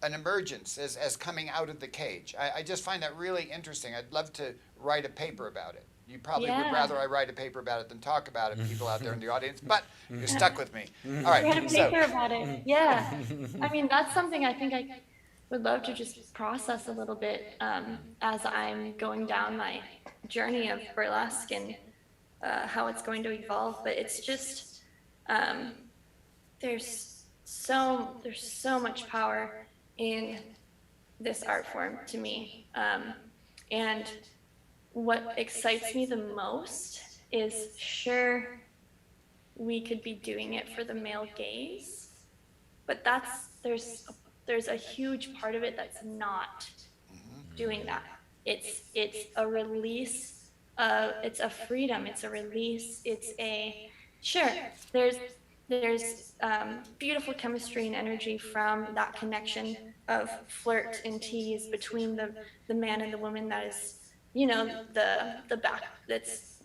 an emergence, as coming out of the cage? I just find that really interesting. I'd love to write a paper about it. You probably would rather I write a paper about it than talk about it, people out there in the audience, but you're stuck with me. All right. Write a paper about it. Yeah. I mean, that's something I think I would love to just process a little bit as I'm going down my journey of burlesque and how it's going to evolve. But it's just, there's so much power in this art form to me. And what excites me the most is, sure, we could be doing it for the male gaze, but there's a huge part of it that's not doing that. It's a release, it's a freedom, it's a release, it's a, sure, there's beautiful chemistry and energy from that connection of flirt and tease between the man and the woman. That is, the back, that's,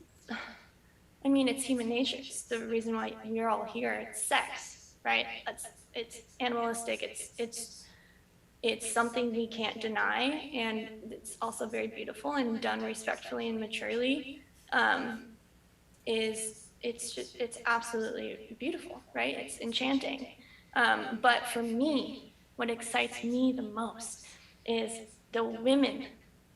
I mean, it's human nature. It's the reason why we're all here. It's sex, right? It's animalistic. It's something we can't deny, and it's also very beautiful and done respectfully and maturely. It's absolutely beautiful, right? It's enchanting. But for me, what excites me the most is the women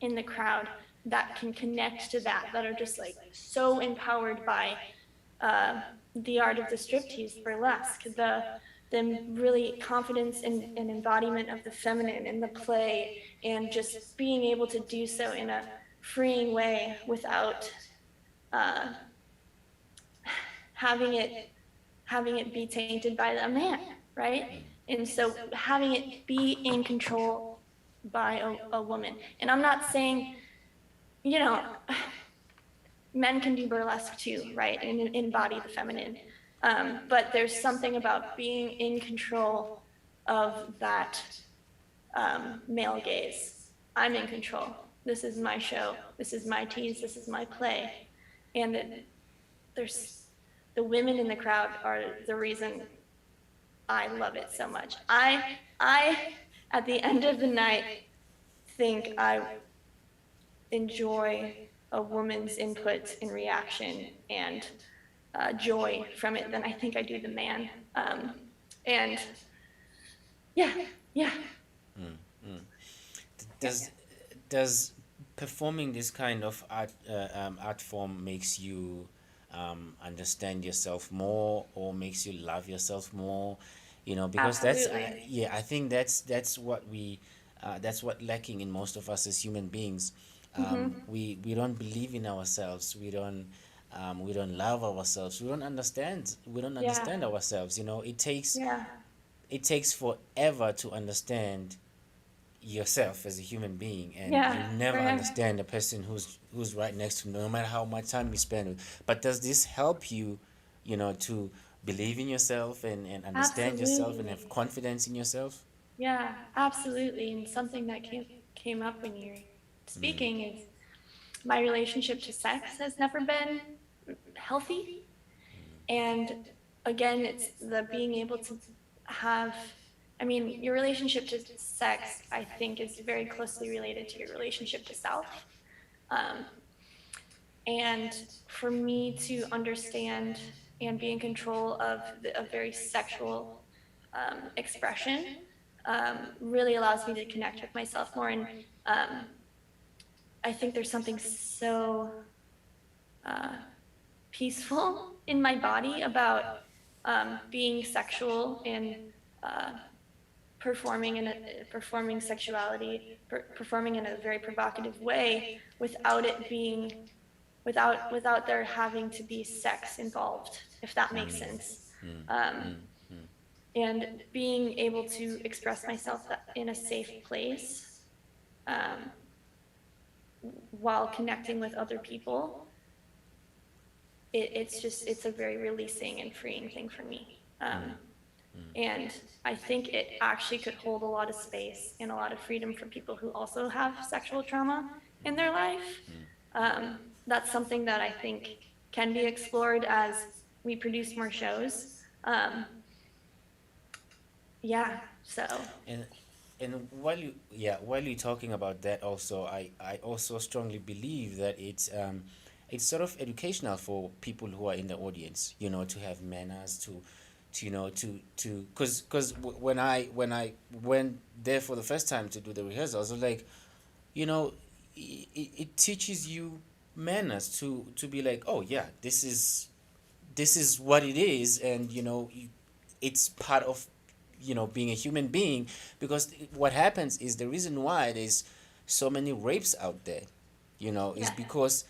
in the crowd that can connect to that are just like so empowered by the art of the striptease, burlesque, the really confidence and embodiment of the feminine in the play, and just being able to do so in a freeing way without having it be tainted by a man, right? And so having it be in control by a woman. And I'm not saying, men can do burlesque too, right? And embody the feminine. But there's something about being in control of that male gaze. I'm in control. This is my show. This is my tease. This is my play. And there's the women in the crowd are the reason I love it so much. I at the end of the night think I enjoy a woman's input and reaction and joy from it than I think I do the man. And yeah. Does performing this kind of art form makes you understand yourself more, or makes you love yourself more? Because Absolutely. I think that's what lacking in most of us as human beings. We don't believe in ourselves. We don't love ourselves. We don't understand ourselves. It takes forever to understand yourself as a human being, and Yeah, you never right. understand the person who's right next to you, no matter how much time you spend with. But does this help you, to believe in yourself and understand yourself and have Absolutely. confidence in yourself? Yeah, absolutely. And something that came up when you're speaking is my relationship to sex has never been healthy. And again, it's the being able to have, I mean, your relationship to sex, I think, is very closely related to your relationship to self. Um, and for me to understand and be in control of a very sexual expression really allows me to connect with myself more. And I think there's something so peaceful in my body about being sexual and performing sexuality, performing in a very provocative way without it being, without there having to be sex involved, if that makes sense. And being able to express myself in a safe place while connecting with other people, it's a very releasing and freeing thing for me. And I think it actually could hold a lot of space and a lot of freedom for people who also have sexual trauma in their life. That's something that I think can be explored as we produce more shows. Yeah, so. And while you're talking about that, also I also strongly believe that it's sort of educational for people who are in the audience, to have manners, because when I went there for the first time to do the rehearsals, I was like, it teaches you manners to be like, oh yeah, this is what it is, and it's part of being a human being. Because what happens is, the reason why there's so many rapes out there, is because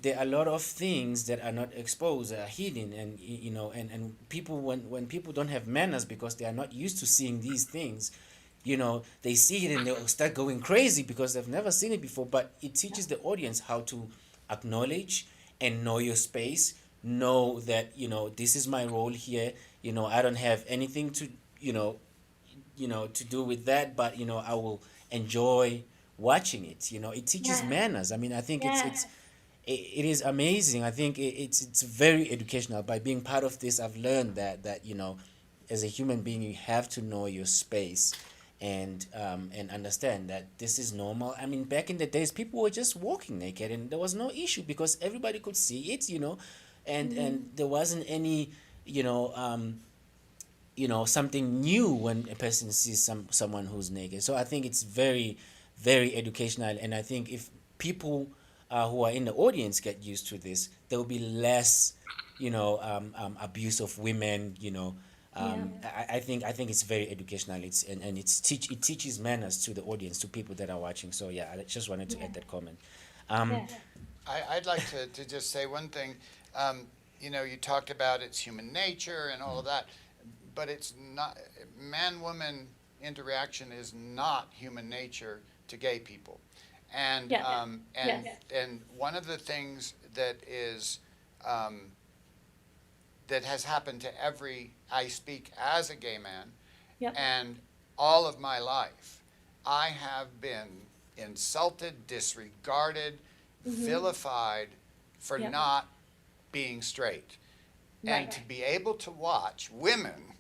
there are a lot of things that are not exposed, are hidden, and and people, when people don't have manners because they are not used to seeing these things, they see it and they'll start going crazy because they've never seen it before. But it teaches the audience how to acknowledge and know your space, know that this is my role here. I don't have anything to to do with that, but I will enjoy watching it. It teaches manners. I mean, I think it is amazing. I think it's very educational. By being part of this, I've learned that as a human being, you have to know your space and understand that this is normal. I mean, back in the days, people were just walking naked and there was no issue because everybody could see it, and there wasn't any something new when a person sees someone who's naked. So I think it's very, very educational, and I think if people who are in the audience get used to this, there will be less abuse of women. I think it's very educational. It teaches manners to the audience, to people that are watching. So yeah, I just wanted to add that comment. I'd like to just say one thing. You talked about it's human nature and all of that, but it's not. Man-woman interaction is not human nature to gay people, and and one of the things that is that has happened to I speak as a gay man, and all of my life, I have been insulted, disregarded, vilified for not being straight. And to be able to watch women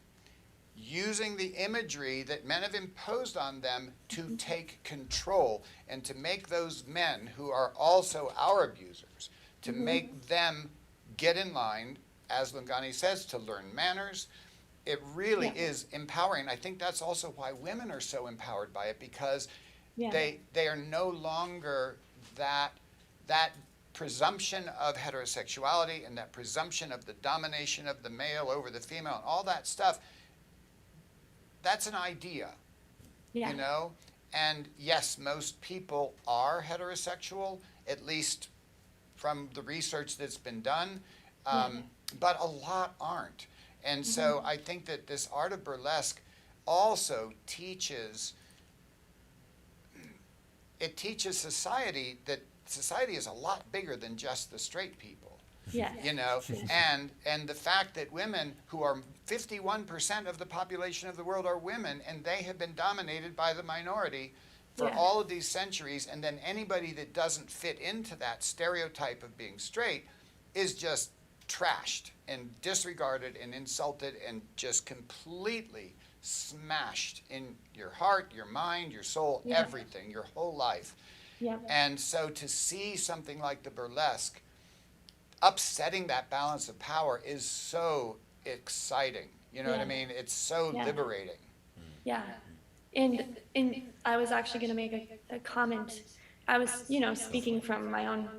using the imagery that men have imposed on them to take control and to make those men who are also our abusers, to make them get in line, as Lungani says, to learn manners. It really is empowering. I think that's also why women are so empowered by it, because they are no longer that presumption of heterosexuality and that presumption of the domination of the male over the female and all that stuff. That's an idea, and yes, most people are heterosexual, at least from the research that's been done, but a lot aren't. And so I think that this art of burlesque also teaches it teaches society that society is a lot bigger than just the straight people. Yeah. You know, and the fact that women, who are 51% of the population of the world, are women, and they have been dominated by the minority for all of these centuries, and then anybody that doesn't fit into that stereotype of being straight is just trashed and disregarded and insulted and just completely smashed in your heart, your mind, your soul, everything, your whole life. Yeah. And so to see something like the burlesque upsetting that balance of power is so exciting. You know what I mean? It's so liberating. Yeah. And I was actually going to make a comment. I was, you know, speaking from my own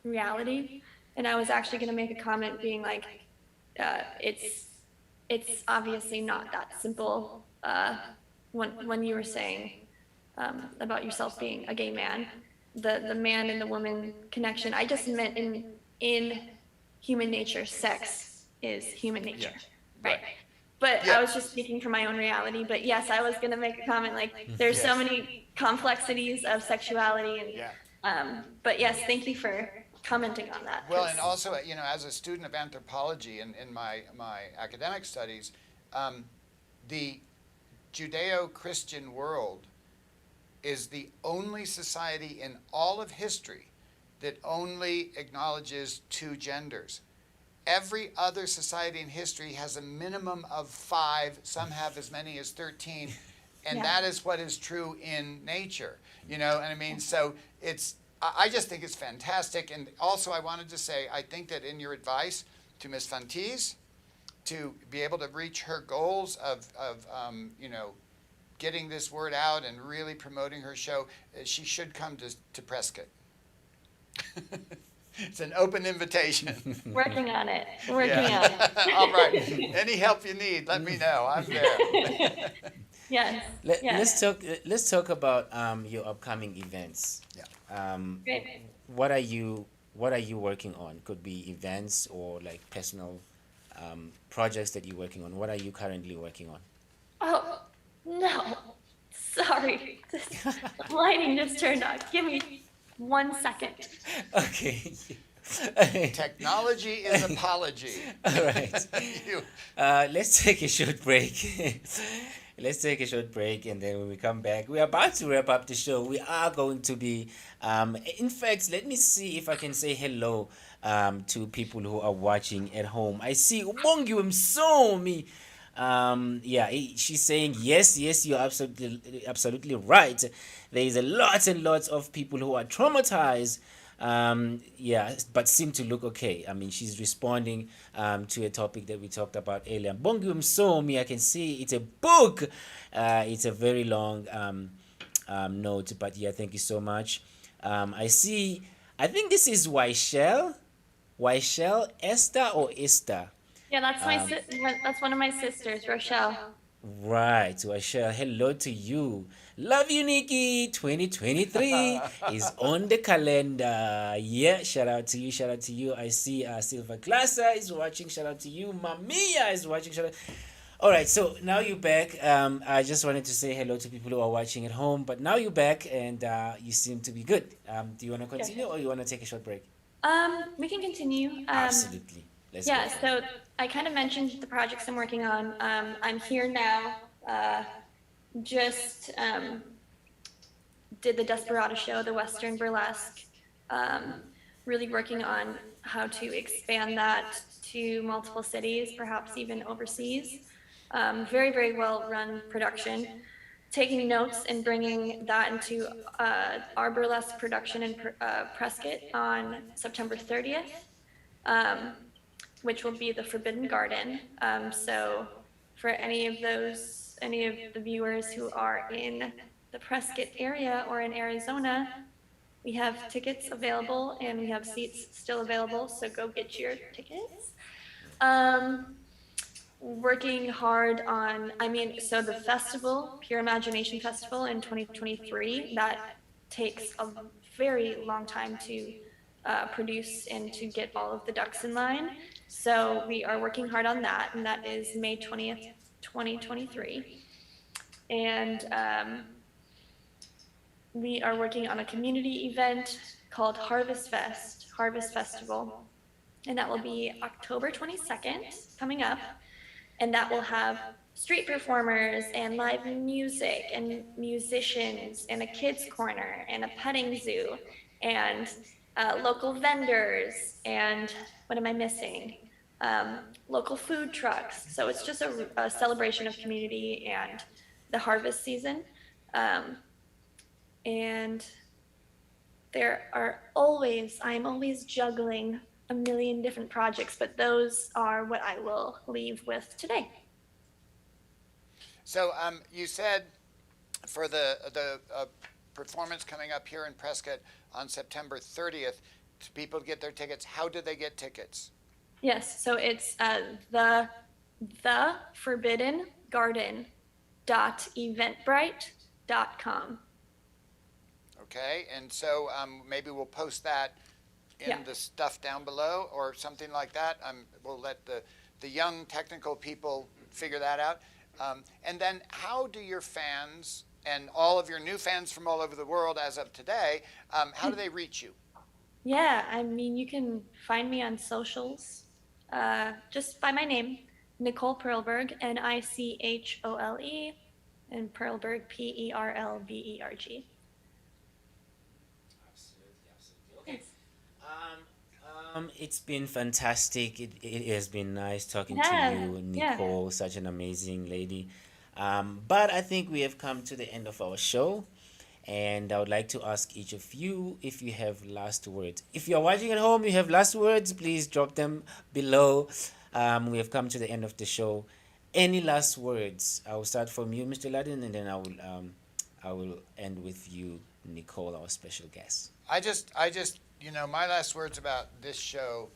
reality, and I was actually going to make a comment being like, it's obviously not that simple. When you were saying about yourself being a gay man, the man and the woman connection, I just meant in human nature, sex is human nature, right? But I was just speaking from my own reality. But yes, I was going to make a comment like there's so many complexities of sexuality. And, but yes, thank you for commenting on that. Well, and also, you know, as a student of anthropology in my academic studies, the Judeo-Christian world is the only society in all of history that only acknowledges two genders. Every other society in history has a minimum of 5, some have as many as 13, and that is what is true in nature, you know, and I mean, so I just think it's fantastic. And also I wanted to say, I think that in your advice to Miss Fantiz, to be able to reach her goals of you know, getting this word out and really promoting her show, she should come to Prescott. It's an open invitation. Working on it. Working on it. All right. Any help you need, let me know. I'm there. Yes. Let's talk about your upcoming events. Yeah. Great. What are you working on? Could be events or like personal projects that you're working on. What are you currently working on? Oh no, sorry. This lighting just turned on. Give me 1 second. Okay. Technology is apology. All right. Let's take a short break. Let's take a short break, and then when we come back, we're about to wrap up the show. We are going to be, in fact, let me see if I can say hello to people who are watching at home. I see Ubongi Msomi. She's saying yes, you're absolutely right. There is a lot and lots of people who are traumatized, but seem to look okay. I mean, she's responding to a topic that we talked about earlier. Bongi Msomi, I can see it's a book. It's a very long note, but yeah, thank you so much. I think this is Waishel, Esther or Esther? Yeah, that's one of my sisters, Rochelle. Right, Rochelle. Hello to you. Love you, Nikki. 2023 is on the calendar. Yeah, shout out to you. I see Silva Glassa is watching. Shout out to you. Mamiya is watching. Shout out. All right, so now you're back. I just wanted to say hello to people who are watching at home, but now you're back and you seem to be good. Do you want to continue or you want to take a short break? We can continue. Absolutely. Let's go. So I kind of mentioned the projects I'm working on. I'm here now. Just did the Desperado show, the Western Burlesque. Really working on how to expand that to multiple cities, perhaps even overseas. Very, very well run production. Taking notes and bringing that into our burlesque production in Prescott on September 30th. Which will be the Forbidden Garden. So for any of the viewers who are in the Prescott area or in Arizona, we have tickets available and we have seats still available, so go get your tickets. Working hard on, so the festival, Pure Imagination Festival in 2023, that takes a very long time to produce and to get all of the ducks in line. So we are working hard on that, and that is May 20th, 2023. And we are working on a community event called Harvest Festival, and that will be October 22nd coming up, and that will have street performers and live music and musicians and a kids corner and a petting zoo and local vendors and what am I missing? Local food trucks. So it's just a celebration of community and the harvest season. And I'm always juggling a million different projects, but those are what I will leave with today. So you said for the performance coming up here in Prescott on September 30th, to people to get their tickets, how do they get tickets? Yes, so it's the forbiddengarden.eventbrite.com. Okay, and so maybe we'll post that in the stuff down below or something like that. We'll let the young technical people figure that out. And then how do your fans and all of your new fans from all over the world as of today, how do they reach you? Yeah, I mean, you can find me on socials, just by my name, Nichole Perlberg, Nichole, and Perlberg, Perlberg. Okay. It's been fantastic. It has been nice talking to you, Nichole, such an amazing lady. But I think we have come to the end of our show. And I would like to ask each of you if you have last words. If you're watching at home, you have last words, please drop them below. We have come to the end of the show. Any last words? I will start from you, Mr. Ludden, and then I will end with you, Nichole, our special guest. I just, my last words about this show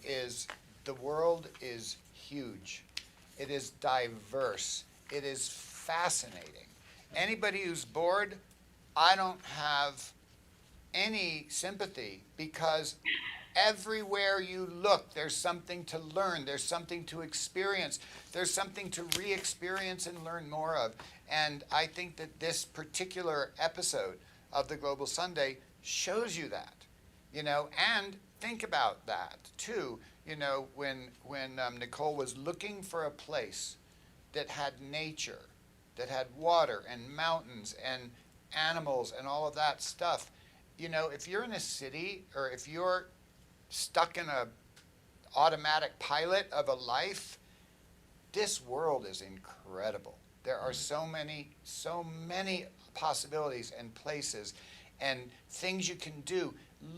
is the world is huge. It is diverse. It is fascinating. Anybody who's bored, I don't have any sympathy, because everywhere you look, there's something to learn, there's something to experience, there's something to re-experience and learn more of. And I think that this particular episode of the Global Sunday shows you that, and think about that too, when Nichole was looking for a place that had nature, that had water and mountains and animals and all of that stuff. If you're in a city, or if you're stuck in a automatic pilot of a life, this world is incredible. There are so many possibilities and places and things you can do.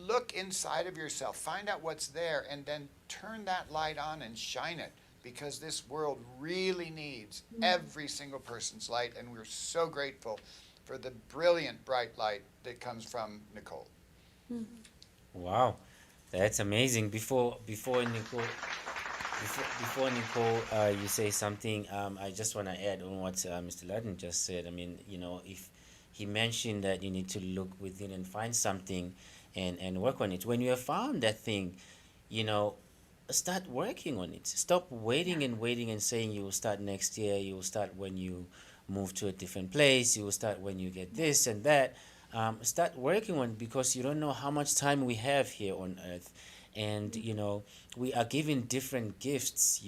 Look inside of yourself, find out what's there, and then turn that light on and shine it, because this world really needs every single person's light, and we're so grateful for the brilliant, bright light that comes from Nichole. Wow, that's amazing. Before Nichole, you say something, I just want to add on what Mr. Ludden just said. I mean, if he mentioned that you need to look within and find something and work on it. When you have found that thing, start working on it. Stop waiting and saying you will start next year, you will start when you move to a different place, you will start when you get this and that. Start working on it, because you don't know how much time we have here on earth. And we are given different gifts.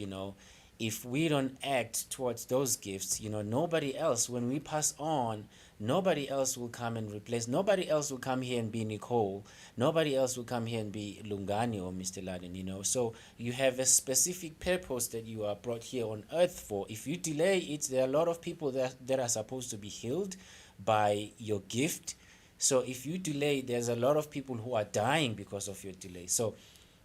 If we don't act towards those gifts, nobody else, when we pass on, nobody else will come and replace. Nobody else will come here and be Nichole. Nobody else will come here and be Lungani or Mr. Ludden, So you have a specific purpose that you are brought here on earth for. If you delay it, there are a lot of people that are supposed to be healed by your gift. So if you delay, there's a lot of people who are dying because of your delay. So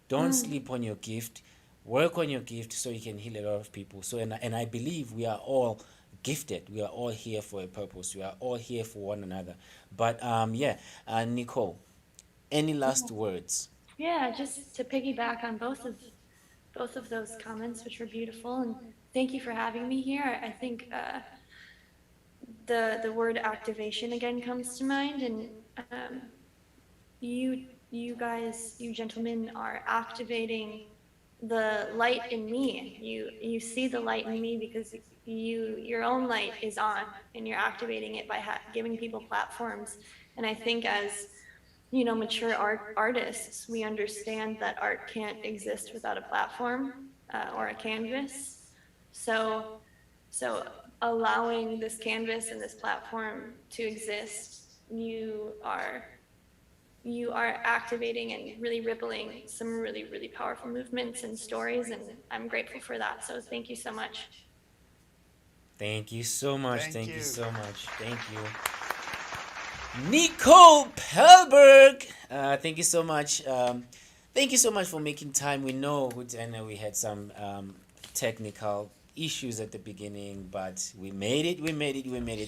don't sleep on your gift. Work on your gift so you can heal a lot of people. So and I believe we are all gifted. We are all here for a purpose. We are all here for one another. But Nichole, any last words? Yeah, just to piggyback on both of those comments, which were beautiful, and thank you for having me here. I think the word activation again comes to mind, and you guys, you gentlemen, are activating the light in me. You see the light in me because your own light is on, and you're activating it by giving people platforms. And I think as mature artists, we understand that art can't exist without a platform or a canvas. So allowing this canvas and this platform to exist, you are activating and really rippling some really, really powerful movements and stories, and I'm grateful for that. So thank you so much. Thank you so much. Thank you so much. Thank you. Nichole Perlberg, thank you so much. Thank you so much for making time. We know we had some technical issues at the beginning, but we made it.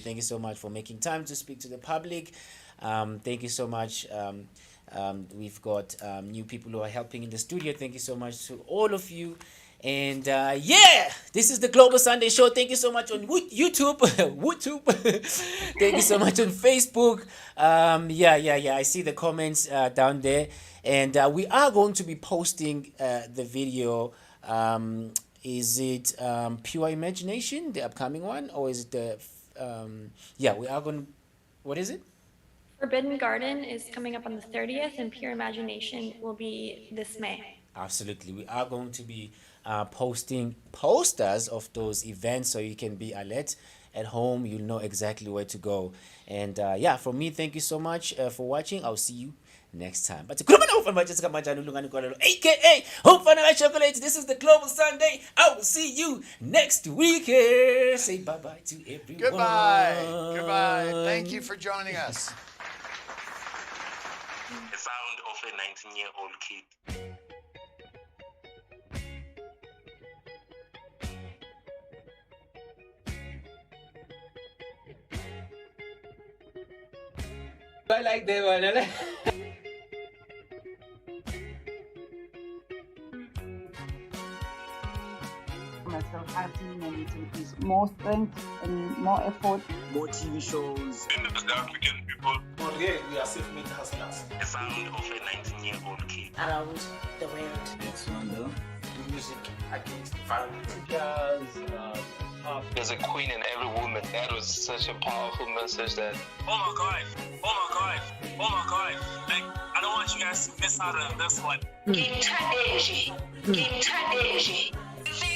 Thank you so much for making time to speak to the public. Thank you so much. We've got new people who are helping in the studio. Thank you so much to all of you. And this is the Global Sunday Show. Thank you so much on YouTube. Thank you so much on Facebook. I see the comments down there. And we are going to be posting the video. Is it Pure Imagination, the upcoming one? Or is it the... we are going... What is it? Forbidden Garden is coming up on the 30th, and Pure Imagination will be this May. Absolutely. We are going to be posting posters of those events so you can be alert at home. You'll know exactly where to go. And from me, thank you so much for watching. I'll see you next time. But Lungani Gwala, aka Home Chocolate. This is the Global Sunday. I will see you next week. Say bye-bye to everyone. Goodbye. Thank you for joining us. The sound of a 19-year-old kid. I like that one. Myself acting, and it is more strength and more effort. More TV shows. And the African people. But yeah, we are self-made hustlers. The sound of a 19-year-old kid. Around the world. Next one though. Music against violence. There's a queen in every woman. That was such a powerful message that... Oh my God. Like, I don't want you guys to miss out on this one. See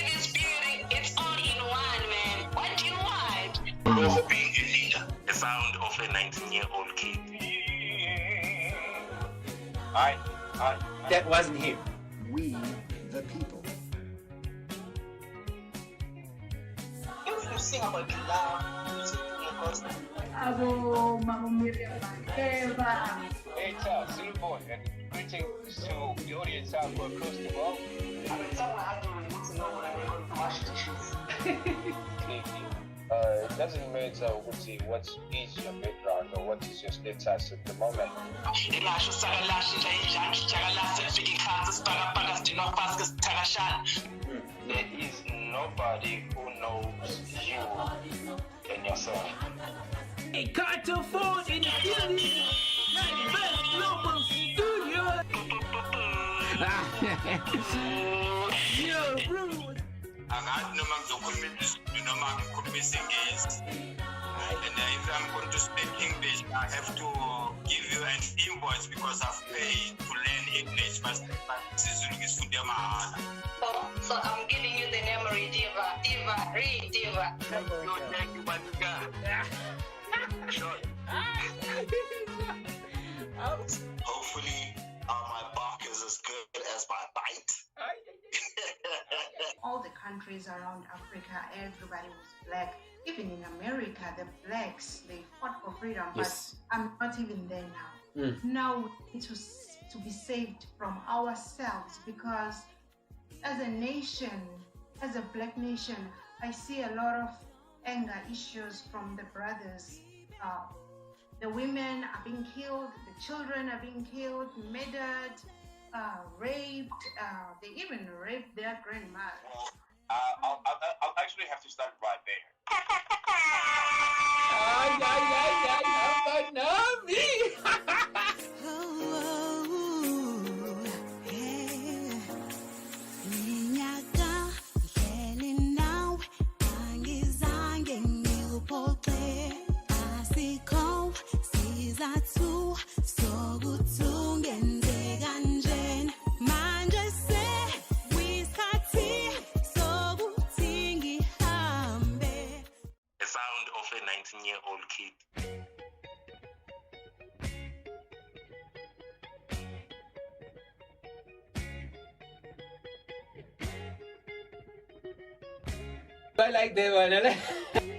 this beauty, it's all in one, man. What do you want? For being a leader. The sound of a 19-year-old kid. That wasn't him. We, the people. If you sing about love, you sing to your gospel. Hello, Mama Miriam. Hey, Charles, Silverborn, and greetings to the audience out across the world. I mean, someone had to know when I'm going to wash dishes. It doesn't matter what is your background or what is your status at the moment. There is nobody who knows you and yourself. A cartoon phone in the building. Midewest Global Studio. Yo, bro. And if I'm going to speak English, I have to give you an invoice because I've paid to learn English. So I'm giving you the name Rediva. Rediva. Hopefully, my bark is as good as my bite. All the countries around Africa, everybody was black. Even in America, the blacks, they fought for freedom, Yes. but I'm not even there now. Now we need to be saved from ourselves, because as a nation, as a black nation, I see a lot of anger issues from the brothers. The women are being killed, the children are being killed, murdered, raped. They even raped their grandmother. I'll actually have to start right there. isizathu sokuthi ungenze kanje manje sekuyisikhathi sokuthi ngihambe. The sound of a 19-year-old kid. I like that one.